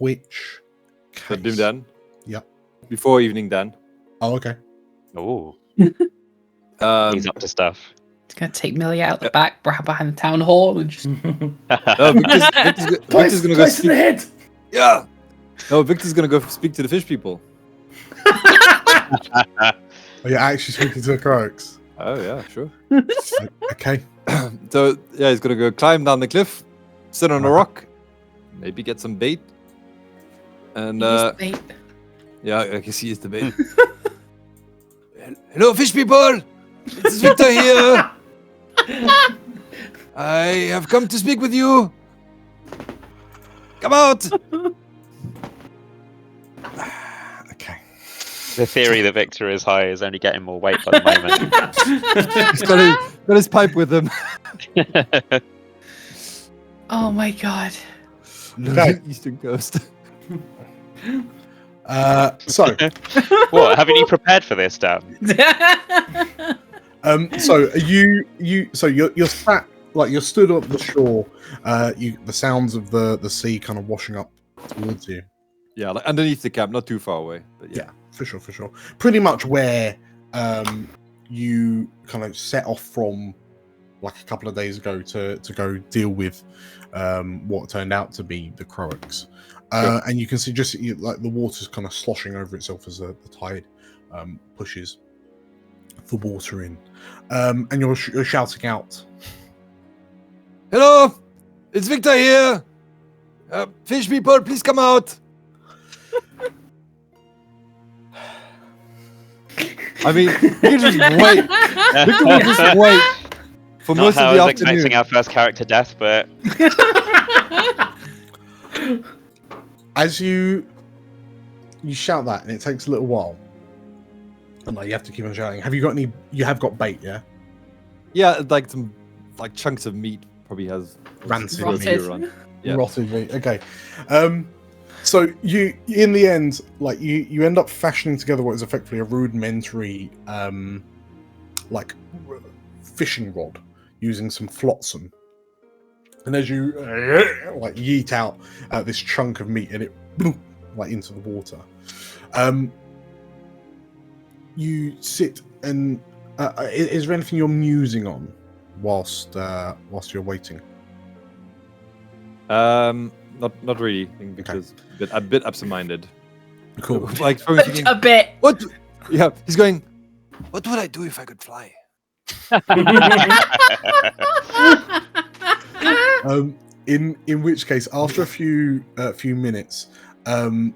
which case... So Dim Dan? Yep. Before evening Dan. Oh, okay. Oh. He's up to stuff. It's going to take Milia out the back, behind the town hall, and just... No, Victor's going to go speak... in the head! Yeah! No, Victor's going to go speak to the fish people. Are you actually speaking to the croaks? Oh, yeah, sure. Okay. So, yeah, he's going to go climb down the cliff, sit on a rock, maybe get some bait. And Use the bait. Yeah, I can see it's the bait. Hello, fish people! This is Victor here! I have come to speak with you! Come out! Okay. The theory that Victor is high is only getting more weight by the moment. He's got his pipe with him. Oh my god. Okay. Eastern Coast. So, What? Haven't you prepared for this, Dan? so are you're sat like you're stood up the shore. The sounds of the sea kind of washing up towards you. Yeah, like underneath the camp, not too far away. But yeah. For sure. Pretty much where you kind of set off from like a couple of days ago to go deal with what turned out to be the Croaks. And you can see just like the water's kind of sloshing over itself as the tide pushes the water in. And you're shouting out. Hello! It's Victor here! Fish people, please come out! I mean, you can just wait. Victor will just wait for Not most how of the I was afternoon. expecting our first character death, but As you shout that, and it takes a little while, and like you have to keep on shouting. Have you got any? You have got bait, yeah. Yeah, like some chunks of meat probably has Rancid Rotted. Yeah. Rotted meat. Okay. So you, in the end, like you end up fashioning together what is effectively a rudimentary, like fishing rod using some flotsam. And as you like yeet out this chunk of meat and it like into the water, you sit and is there anything you're musing on whilst you're waiting? Not really, I think, because a bit absent-minded. Cool. Like probably thinking, A bit. What? Yeah, he's going, what would I do if I could fly? In which case, after a few minutes, and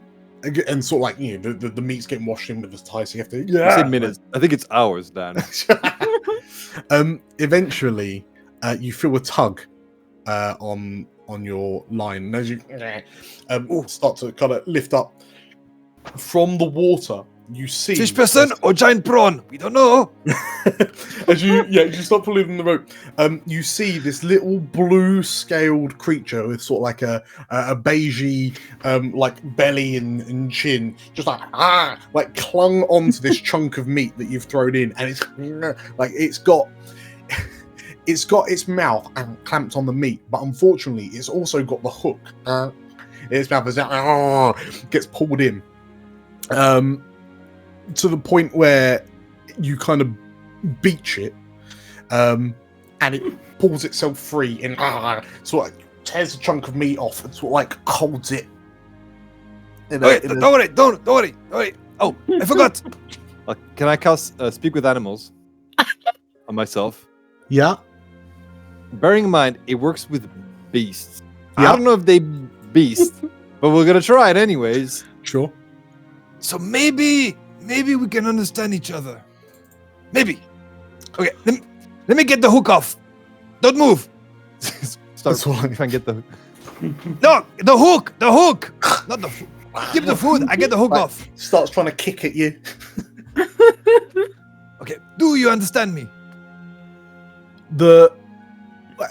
sort of like the meat's getting washed in with the tide, so you have to. I say minutes. I think it's hours, Dan. Eventually, you feel a tug on your line, and as you start to kind of lift up from the water, you see Fish person or giant prawn? We don't know. as you start pulling the rope, you see this little blue scaled creature with sort of like a beigey like belly and chin, just like clung onto this chunk of meat that you've thrown in, and it's like it's got its mouth clamped on the meat, but unfortunately it's also got the hook in its mouth as it gets pulled in, to the point where you kind of beach it, and it pulls itself free and sort of tears a chunk of meat off and sort of like holds it. Don't worry. Oh, I forgot. Can I cast Speak with Animals on myself? Yeah. Bearing in mind, it works with beasts. Yeah. I don't know if they beast, but we're gonna try it anyways. Sure. So maybe we can understand each other. Maybe. Okay, let me get the hook off. Don't move. Start trying to get the hook. No, the hook, not the food. Give the food. I get the hook off. Starts trying to kick at you. Okay, do you understand me?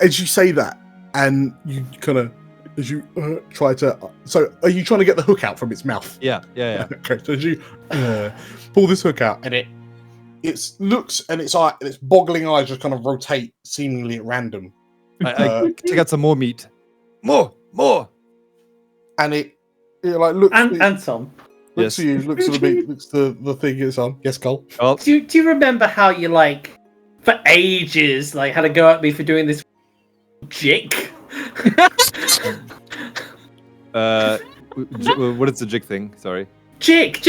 As you say that, and you kind of as you try to. So, are you trying to get the hook out from its mouth? Yeah. Okay. So as you pull this hook out, and it looks and its boggling eyes just kind of rotate seemingly at random. I take out some more meat. More. And it like looks And Tom, looks at you, looks at the meat, looks to the thing it's on. Yes, Cole. Oh, do you remember how you for ages had to go at me for doing this jig? What is the jig thing? Sorry. Jig,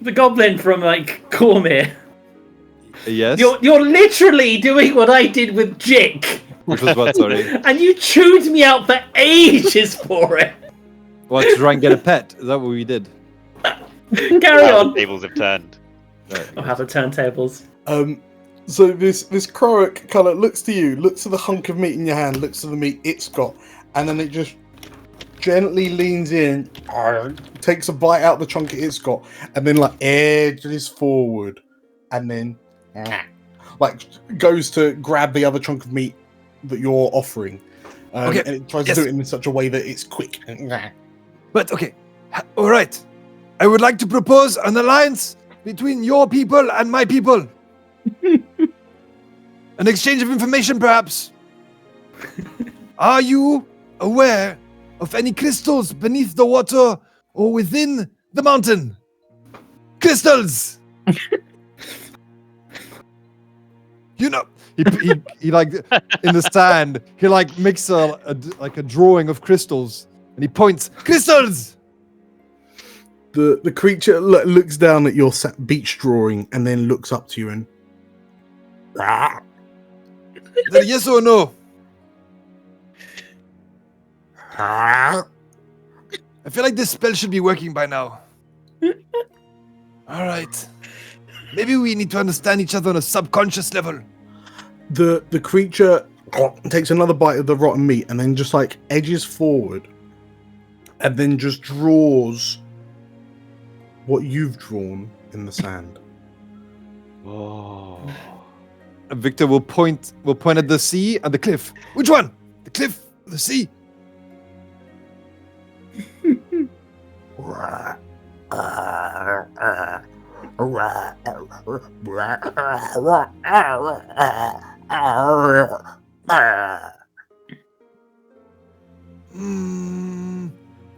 the goblin from Cormyr. Yes. You're literally doing what I did with Jig. Which was what? Sorry. And you chewed me out for ages for it. Well, to try and get a pet. Is that what we did? Carry How on. the tables have turned. I'll have the turntables. So this Croak kind of looks to you, looks at the hunk of meat in your hand, looks at the meat it's got, and then it just gently leans in, takes a bite out of the chunk it's got, and then like edges forward, and then like goes to grab the other chunk of meat that you're offering. Okay, And it tries to do it in such a way that it's quick. But okay, all right. I would like to propose an alliance between your people and my people. An exchange of information, perhaps. Are you aware of any crystals beneath the water or within the mountain? Crystals! You know, he like in the sand. He like makes a drawing of crystals, and he points crystals. The creature looks down at your beach drawing and then looks up to you and. Is that a yes or no? I feel like this spell should be working by now. All right. Maybe we need to understand each other on a subconscious level. The creature takes another bite of the rotten meat and then just like edges forward and then just draws what you've drawn in the sand. Oh. Victor will point at the sea and the cliff. Which one? The cliff, the sea?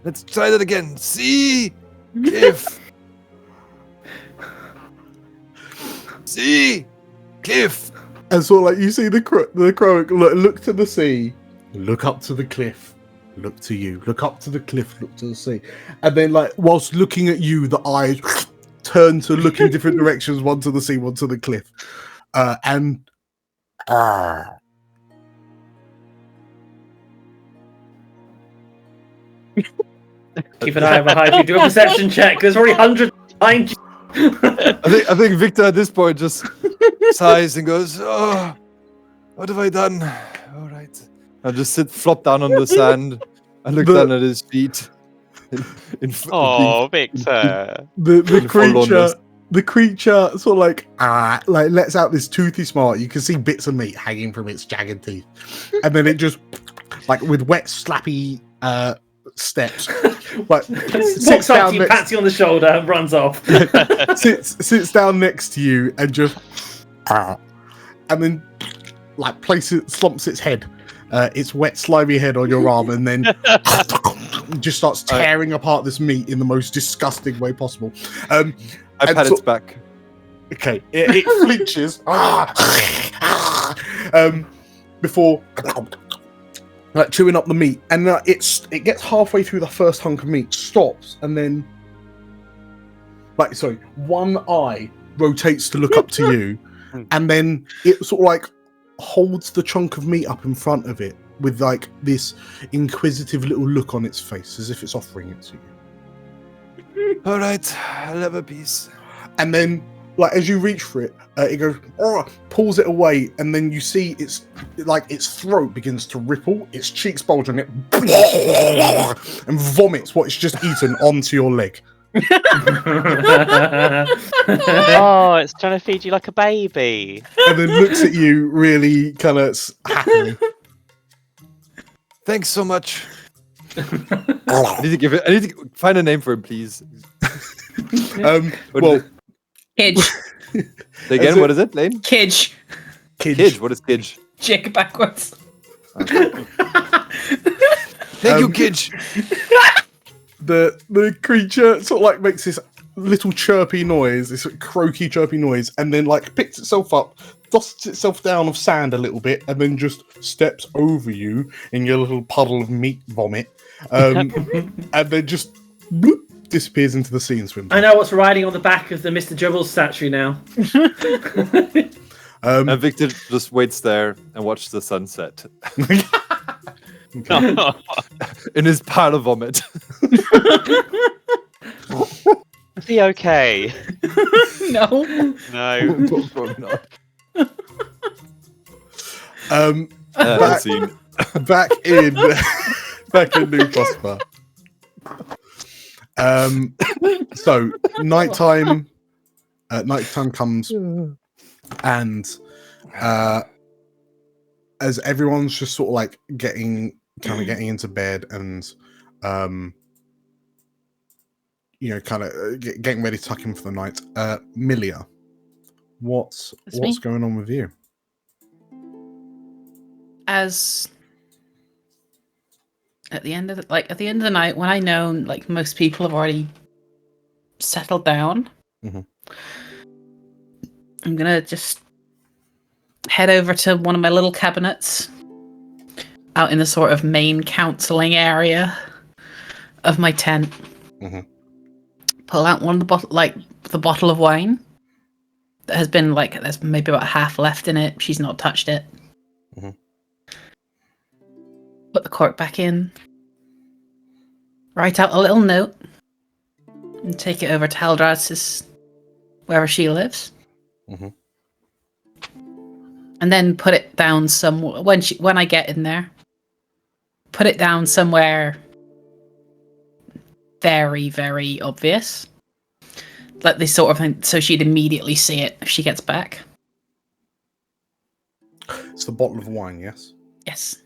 Let's try that again. Sea, cliff. Sea, cliff. And so like you see the crow look to the sea, look up to the cliff, look to you, look up to the cliff, look to the sea, and then like whilst looking at you, the eyes turn to look in different directions, one to the sea, one to the cliff, and Keep an eye behind you. Do a perception check. There's already hundreds behind you. I think Victor at this point just sighs and goes, "Oh, what have I done?" All right, I'll just flop down on the sand. I look down at his feet. Oh, Victor. The creature sort of like lets out this toothy smile. You can see bits of meat hanging from its jagged teeth, and then it just like with wet slappy steps like walks up to you, pats you on the shoulder, and runs off. sits down next to you and just and then like slumps its head, its wet slimy head on your arm, and then just starts tearing apart this meat in the most disgusting way possible. I pat its back. Okay, it flinches before like chewing up the meat, and it gets halfway through the first hunk of meat, stops, and then one eye rotates to look up to you, and then it sort of like holds the chunk of meat up in front of it with like this inquisitive little look on its face, as if it's offering it to you. All right, I'll have a piece. And then, like as you reach for it, it goes, pulls it away, and then you see its throat begins to ripple, its cheeks bulge, and it and vomits what it's just eaten onto your leg. Oh, it's trying to feed you like a baby. And then looks at you really kind of happily. Thanks so much. I need to find a name for him, please. Kidge. Say again, what is it, Lane? Kidge. Kidge. What is Kidge? Jig backwards. Thank you, Kidge. The creature sort of like makes this little chirpy noise, this croaky chirpy noise, and then like picks itself up, dusts itself down of sand a little bit, and then just steps over you in your little puddle of meat vomit, and then just bloop, disappears into the sea and swims. I know what's riding on the back of the Mr. Jibbles statue now. And Victor just waits there and watches the sunset. Oh, In his pile of vomit. Is he okay? No. No. Probably not. Back, Scene. back in New Prosper. So nighttime comes, and as everyone's just sort of like getting into bed and getting ready to tuck in for the night, Milia, what's me. going on with you? As at the end of the night, when I know like most people have already settled down, Mhm. I'm gonna just head over to one of my little cabinets out in the sort of main counseling area of my tent. Mhm. Pull out one of the bottle of wine that has been there's maybe about half left in it. She's not touched it. Mhm. Put the cork back in. Write out a little note and take it over to Haladradis, wherever she lives. Mhm. And then put it down somewhere when I get in there. Put it down somewhere very, very obvious. Like this sort of thing, so she'd immediately see it if she gets back. It's the bottle of wine, yes? Yes.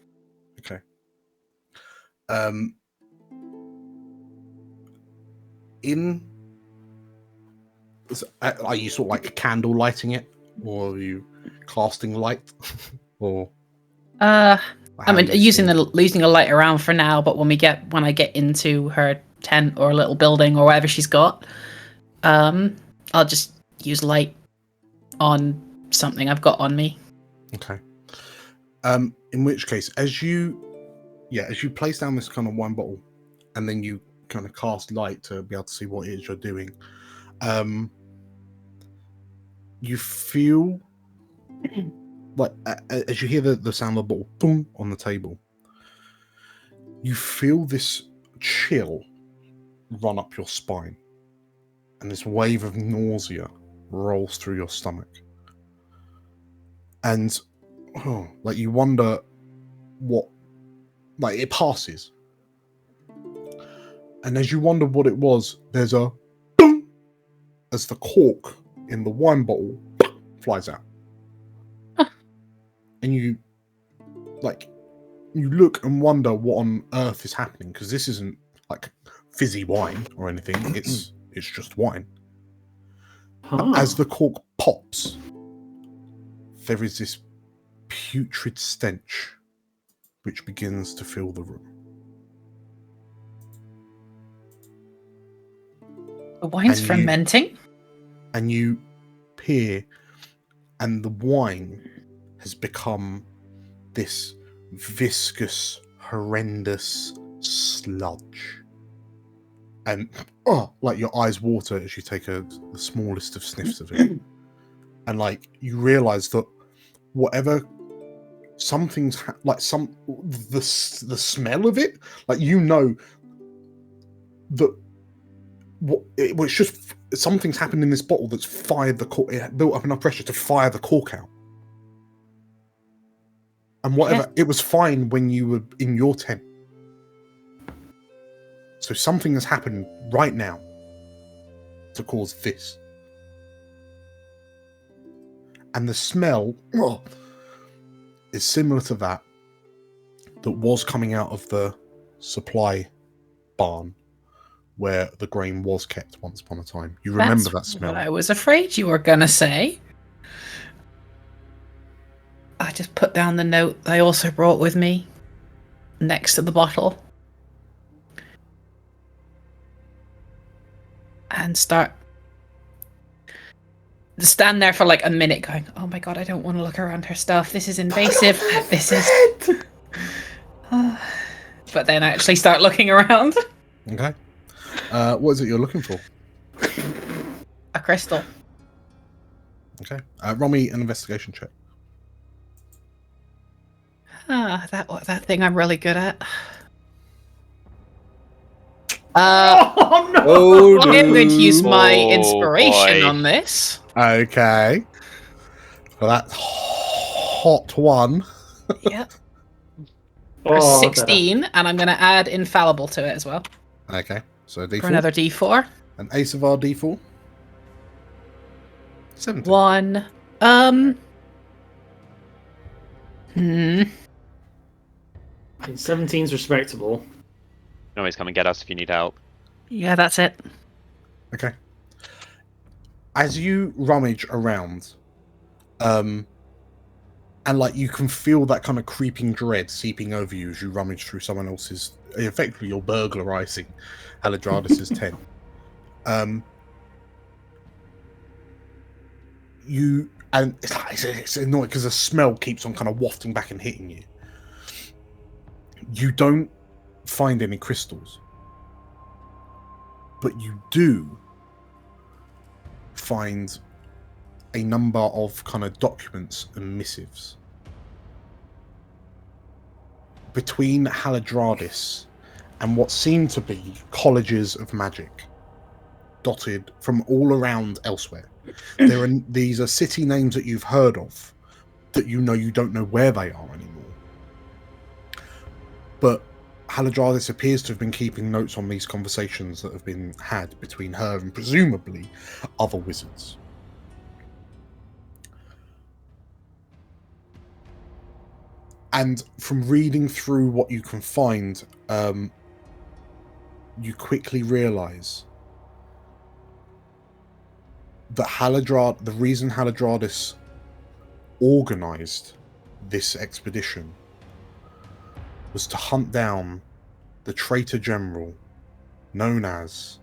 Okay. Are you sort of like candle lighting it, or are you casting light, or? I'm using a light around for now, but when I get into her tent or little building or whatever she's got, I'll just use light on something I've got on me. Okay. In which case, as you place down this kind of wine bottle, and then you kind of cast light to be able to see what it is you're doing, you feel like as you hear the sound of the bottle boom on the table, you feel this chill run up your spine, and this wave of nausea rolls through your stomach, and you wonder what, it passes, and as you wonder what it was, there's a boom as the cork in the wine bottle flies out. And you look and wonder what on earth is happening, because this isn't like fizzy wine or anything. It's just wine. Huh. As the cork pops, there is this putrid stench which begins to fill the room. The wine's fermenting? And you peer, and the wine has become this viscous, horrendous sludge. And your eyes water as you take the smallest of sniffs of it. And you realize that whatever something's the smell of it, that it's just something's happened in this bottle that's fired the cork. It built up enough pressure to fire the cork out. And whatever, it was fine when you were in your tent. So something has happened right now to cause this. And the smell is similar to that was coming out of the supply barn where the grain was kept once upon a time. You remember that smell? What I was afraid you were gonna say. I just put down the note I also brought with me next to the bottle. And stand there for a minute going, oh my god, I don't want to look around her stuff. This is invasive. This is... But then actually start looking around. Okay. What is it you're looking for? A crystal. Okay. Roll me an investigation check. That thing I'm really good at. Oh no! Oh, I am going to use my Oh, inspiration boy. on this. Okay. Well, that's hot one. Yep. For Oh, 16, and I'm going to add infallible to it as well. Okay. So D4. For another d4. An ace of our D4. 17. 1. Hmm. 17's respectable. You can always come and get us if you need help. Yeah, that's it. Okay. As you rummage around, and like you can feel that kind of creeping dread seeping over you as you rummage through someone else's. Effectively, you're burglarizing Haladradis' tent. You and it's annoying because the smell keeps on kind of wafting back and hitting you. You don't find any crystals, but you do find a number of kind of documents and missives between Haladradis and what seem to be colleges of magic dotted from all around elsewhere. These are city names that you've heard of that you don't know where they are anymore. But Haladradis appears to have been keeping notes on these conversations that have been had between her and presumably other wizards. And from reading through what you can find, you quickly realize that the reason Haladradis organized this expedition was to hunt down the traitor general known as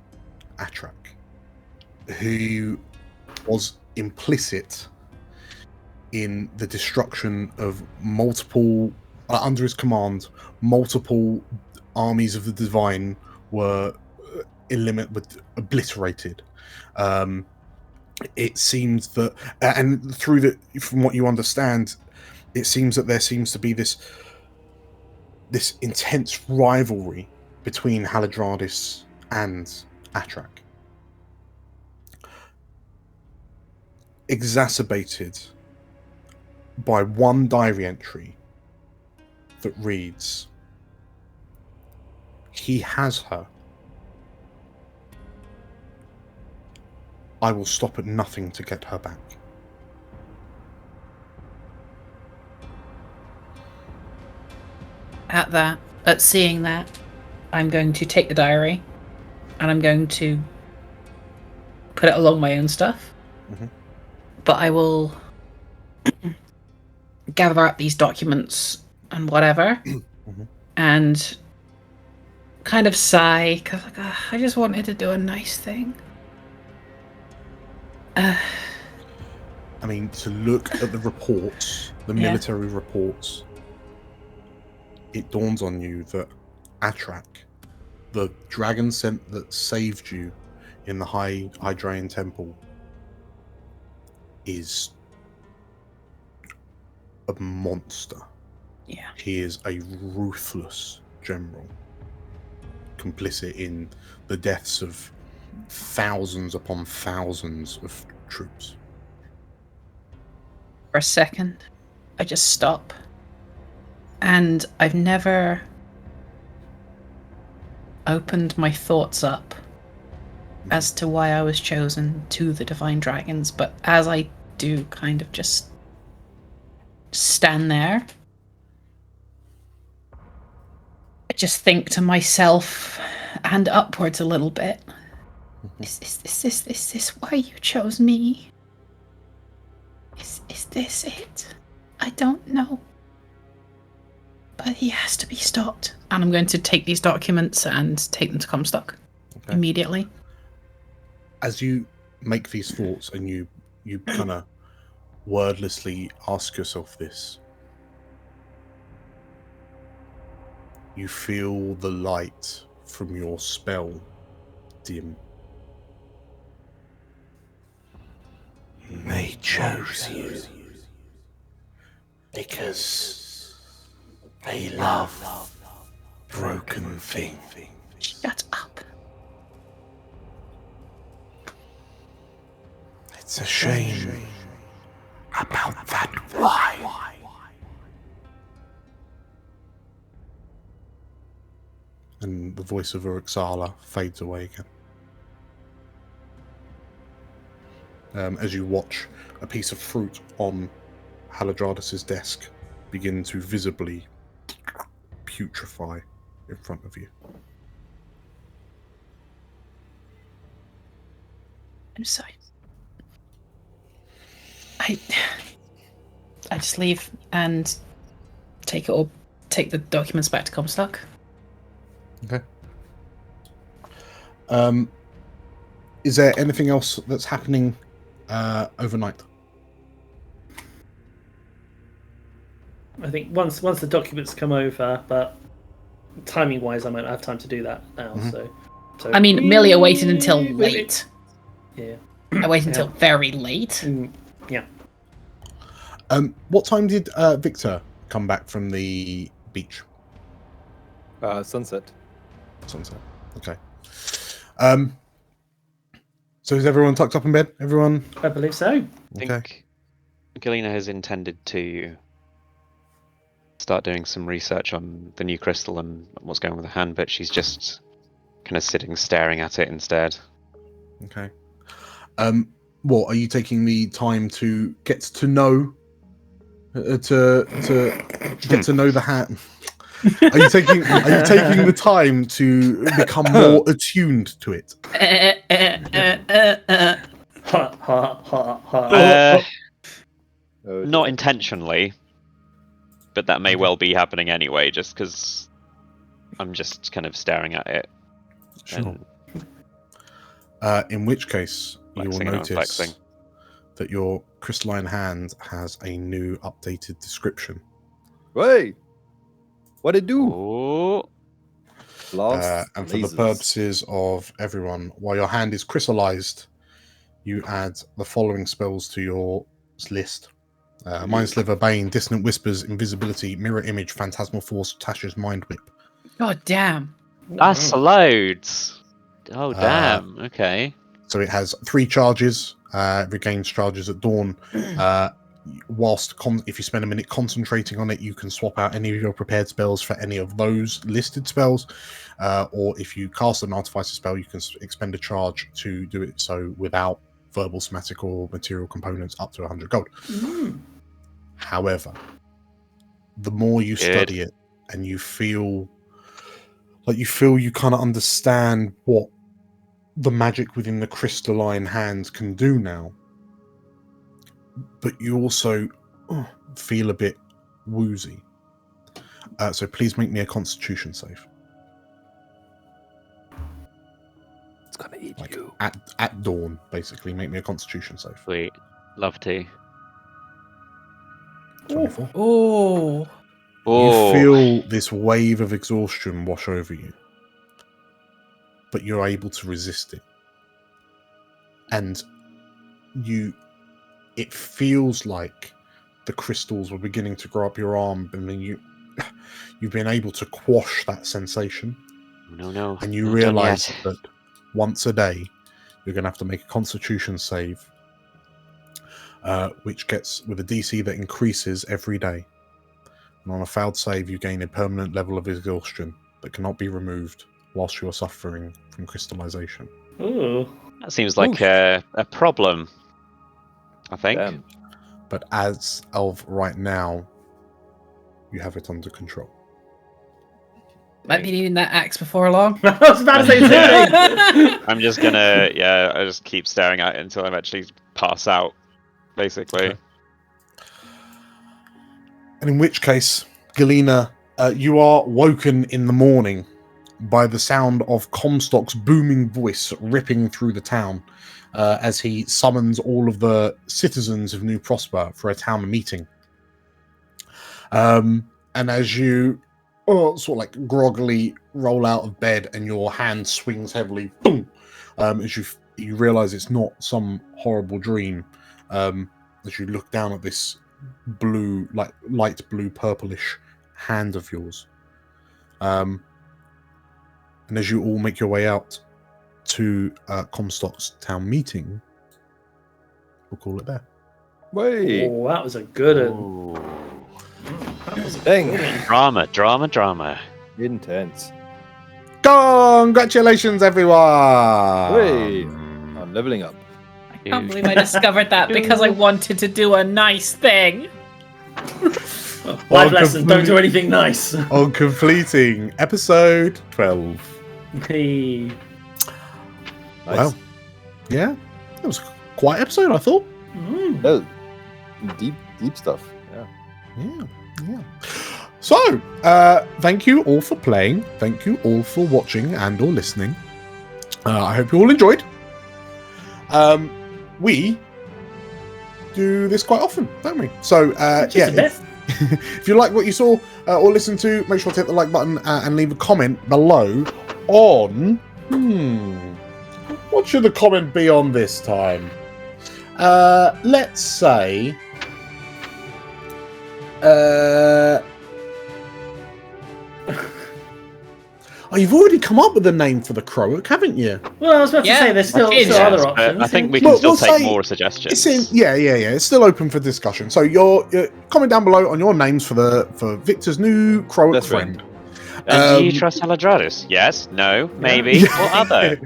Atrak, who was implicit in the destruction of under his command, multiple armies of the Divine were obliterated. It seems that, and from what you understand, it seems that there seems to be this intense rivalry between Haladradis and Atrak, exacerbated by one diary entry that reads, "He has her. I will stop at nothing to get her back." At seeing that, I'm going to take the diary and I'm going to put it along my own stuff. Mm-hmm. But I will gather up these documents and whatever Mm-hmm. and kind of sigh because I just wanted to do a nice thing. I mean, to look at the reports, the military reports, it dawns on you that Atrak, the dragon that saved you in the Hydraean Temple, is a monster. Yeah. He is a ruthless general, complicit in the deaths of thousands upon thousands of troops. For a second, I just stop. And I've never opened my thoughts up as to why I was chosen to the Divine Dragons, but as I do kind of just stand there, I just think to myself and upwards a little bit. Is this why you chose me? Is this it? I don't know. But he has to be stopped. And I'm going to take these documents and take them to Comstock immediately. As you make these thoughts and you kind of wordlessly ask yourself this, you feel the light from your spell dim. They chose you because they love broken things. Shut up. It's a shame about that wine. And the voice of Uruxala fades away again. As you watch a piece of fruit on Haladradis' desk begin to visibly putrefy in front of you. I'm sorry. I just leave and take the documents back to Comstock. Okay. Is there anything else that's happening overnight? I think once the documents come over, but timing wise, I might not have time to do that now. So I mean, Millie, I waited until late. Yeah. I waited until very late. Yeah. What time did Victor come back from the beach? Sunset. Sunset. Okay. So is everyone tucked up in bed? Everyone? I believe so. I think Galena has intended to start doing some research on the new crystal and what's going on with the hand, but she's just kind of sitting staring at it instead. Okay. What are you taking the time to get to know to get to know the hand? Are you taking the time to become more attuned to it? Not intentionally, but that may well be happening anyway, just because I'm just kind of staring at it. Sure. In which case, you will notice that your crystalline hand has a new updated description. Hey! What'd it do? Oh. And for the purposes of everyone, while your hand is crystallized, you add the following spells to your list. Mind Sliver, Bane, Dissonant Whispers, Invisibility, Mirror Image, Phantasmal Force, Tasha's Mind Whip. God damn. That's loads. Oh, damn. Okay. So it has 3 charges, regains charges at dawn. Whilst if you spend a minute concentrating on it, you can swap out any of your prepared spells for any of those listed spells. Or if you cast an Artificer spell, you can expend a charge to do it so without verbal, somatic, or material components up to 100 gold. However, the more you study it and you feel you kind of understand what the magic within the crystalline hands can do now, but you also feel a bit woozy. So please make me a Constitution save. It's gonna eat you. At dawn, basically. Make me a Constitution save. Sweet. Love to. 24. Oh. You feel this wave of exhaustion wash over you, but you're able to resist it. And it feels like the crystals were beginning to grow up your arm, and then you've been able to quash that sensation. No. And you realize that once a day, you're going to have to make a Constitution save, which gets with a DC that increases every day. And on a failed save, you gain a permanent level of exhaustion that cannot be removed whilst you are suffering from crystallization. Ooh. That seems like a problem, I think. Damn. But as of right now, you have it under control. Might be needing that axe before long. I was about to say the same thing. I'm just gonna, I just keep staring at it until I actually pass out, basically. Okay. And in which case, Galena, you are woken in the morning by the sound of Comstock's booming voice ripping through the town as he summons all of the citizens of New Prosper for a town meeting. And as you sort of like groggily roll out of bed and your hand swings heavily, boom, as you realize it's not some horrible dream, as you look down at this blue, like light blue purplish hand of yours. And as you all make your way out to Comstock's town meeting, we'll call it there. Wait. Oh, that was a good one. Dang. Drama. Intense. Congratulations, everyone! Wait. I'm leveling up. I can't believe I discovered that because I wanted to do a nice thing. Life lesson, don't do anything nice. On completing episode 12. Hey. Nice. Well, yeah, that was quite an episode, I thought. Oh, deep stuff. Yeah. Yeah. So, thank you all for playing. Thank you all for watching and or listening. I hope you all enjoyed. We do this quite often, don't we? So, if you like what you saw or listened to, make sure to hit the like button and leave a comment below on... what should the comment be on this time? Let's say... Oh, you've already come up with a name for the Croak, haven't you? Well, I was about to say there's still other options. I think we can still take more suggestions. It's still open for discussion. So your comment down below on your names for Victor's new Croak friend. And do you trust Haladradis? Yes, no, maybe, or other.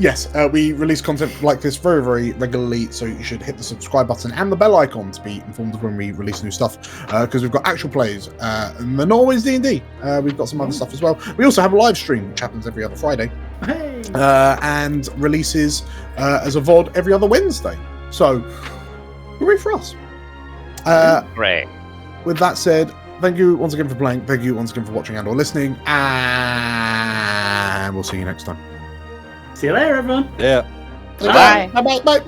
Yes, we release content like this very, very regularly, so you should hit the subscribe button and the bell icon to be informed of when we release new stuff, because we've got actual plays, and they're not always D&D. We've got some other stuff as well. We also have a live stream, which happens every other Friday, and releases as a VOD every other Wednesday. So, hooray for us. Great. With that said, thank you once again for playing, thank you once again for watching and or listening, and we'll see you next time. See you later, everyone. Yeah. Bye. Bye.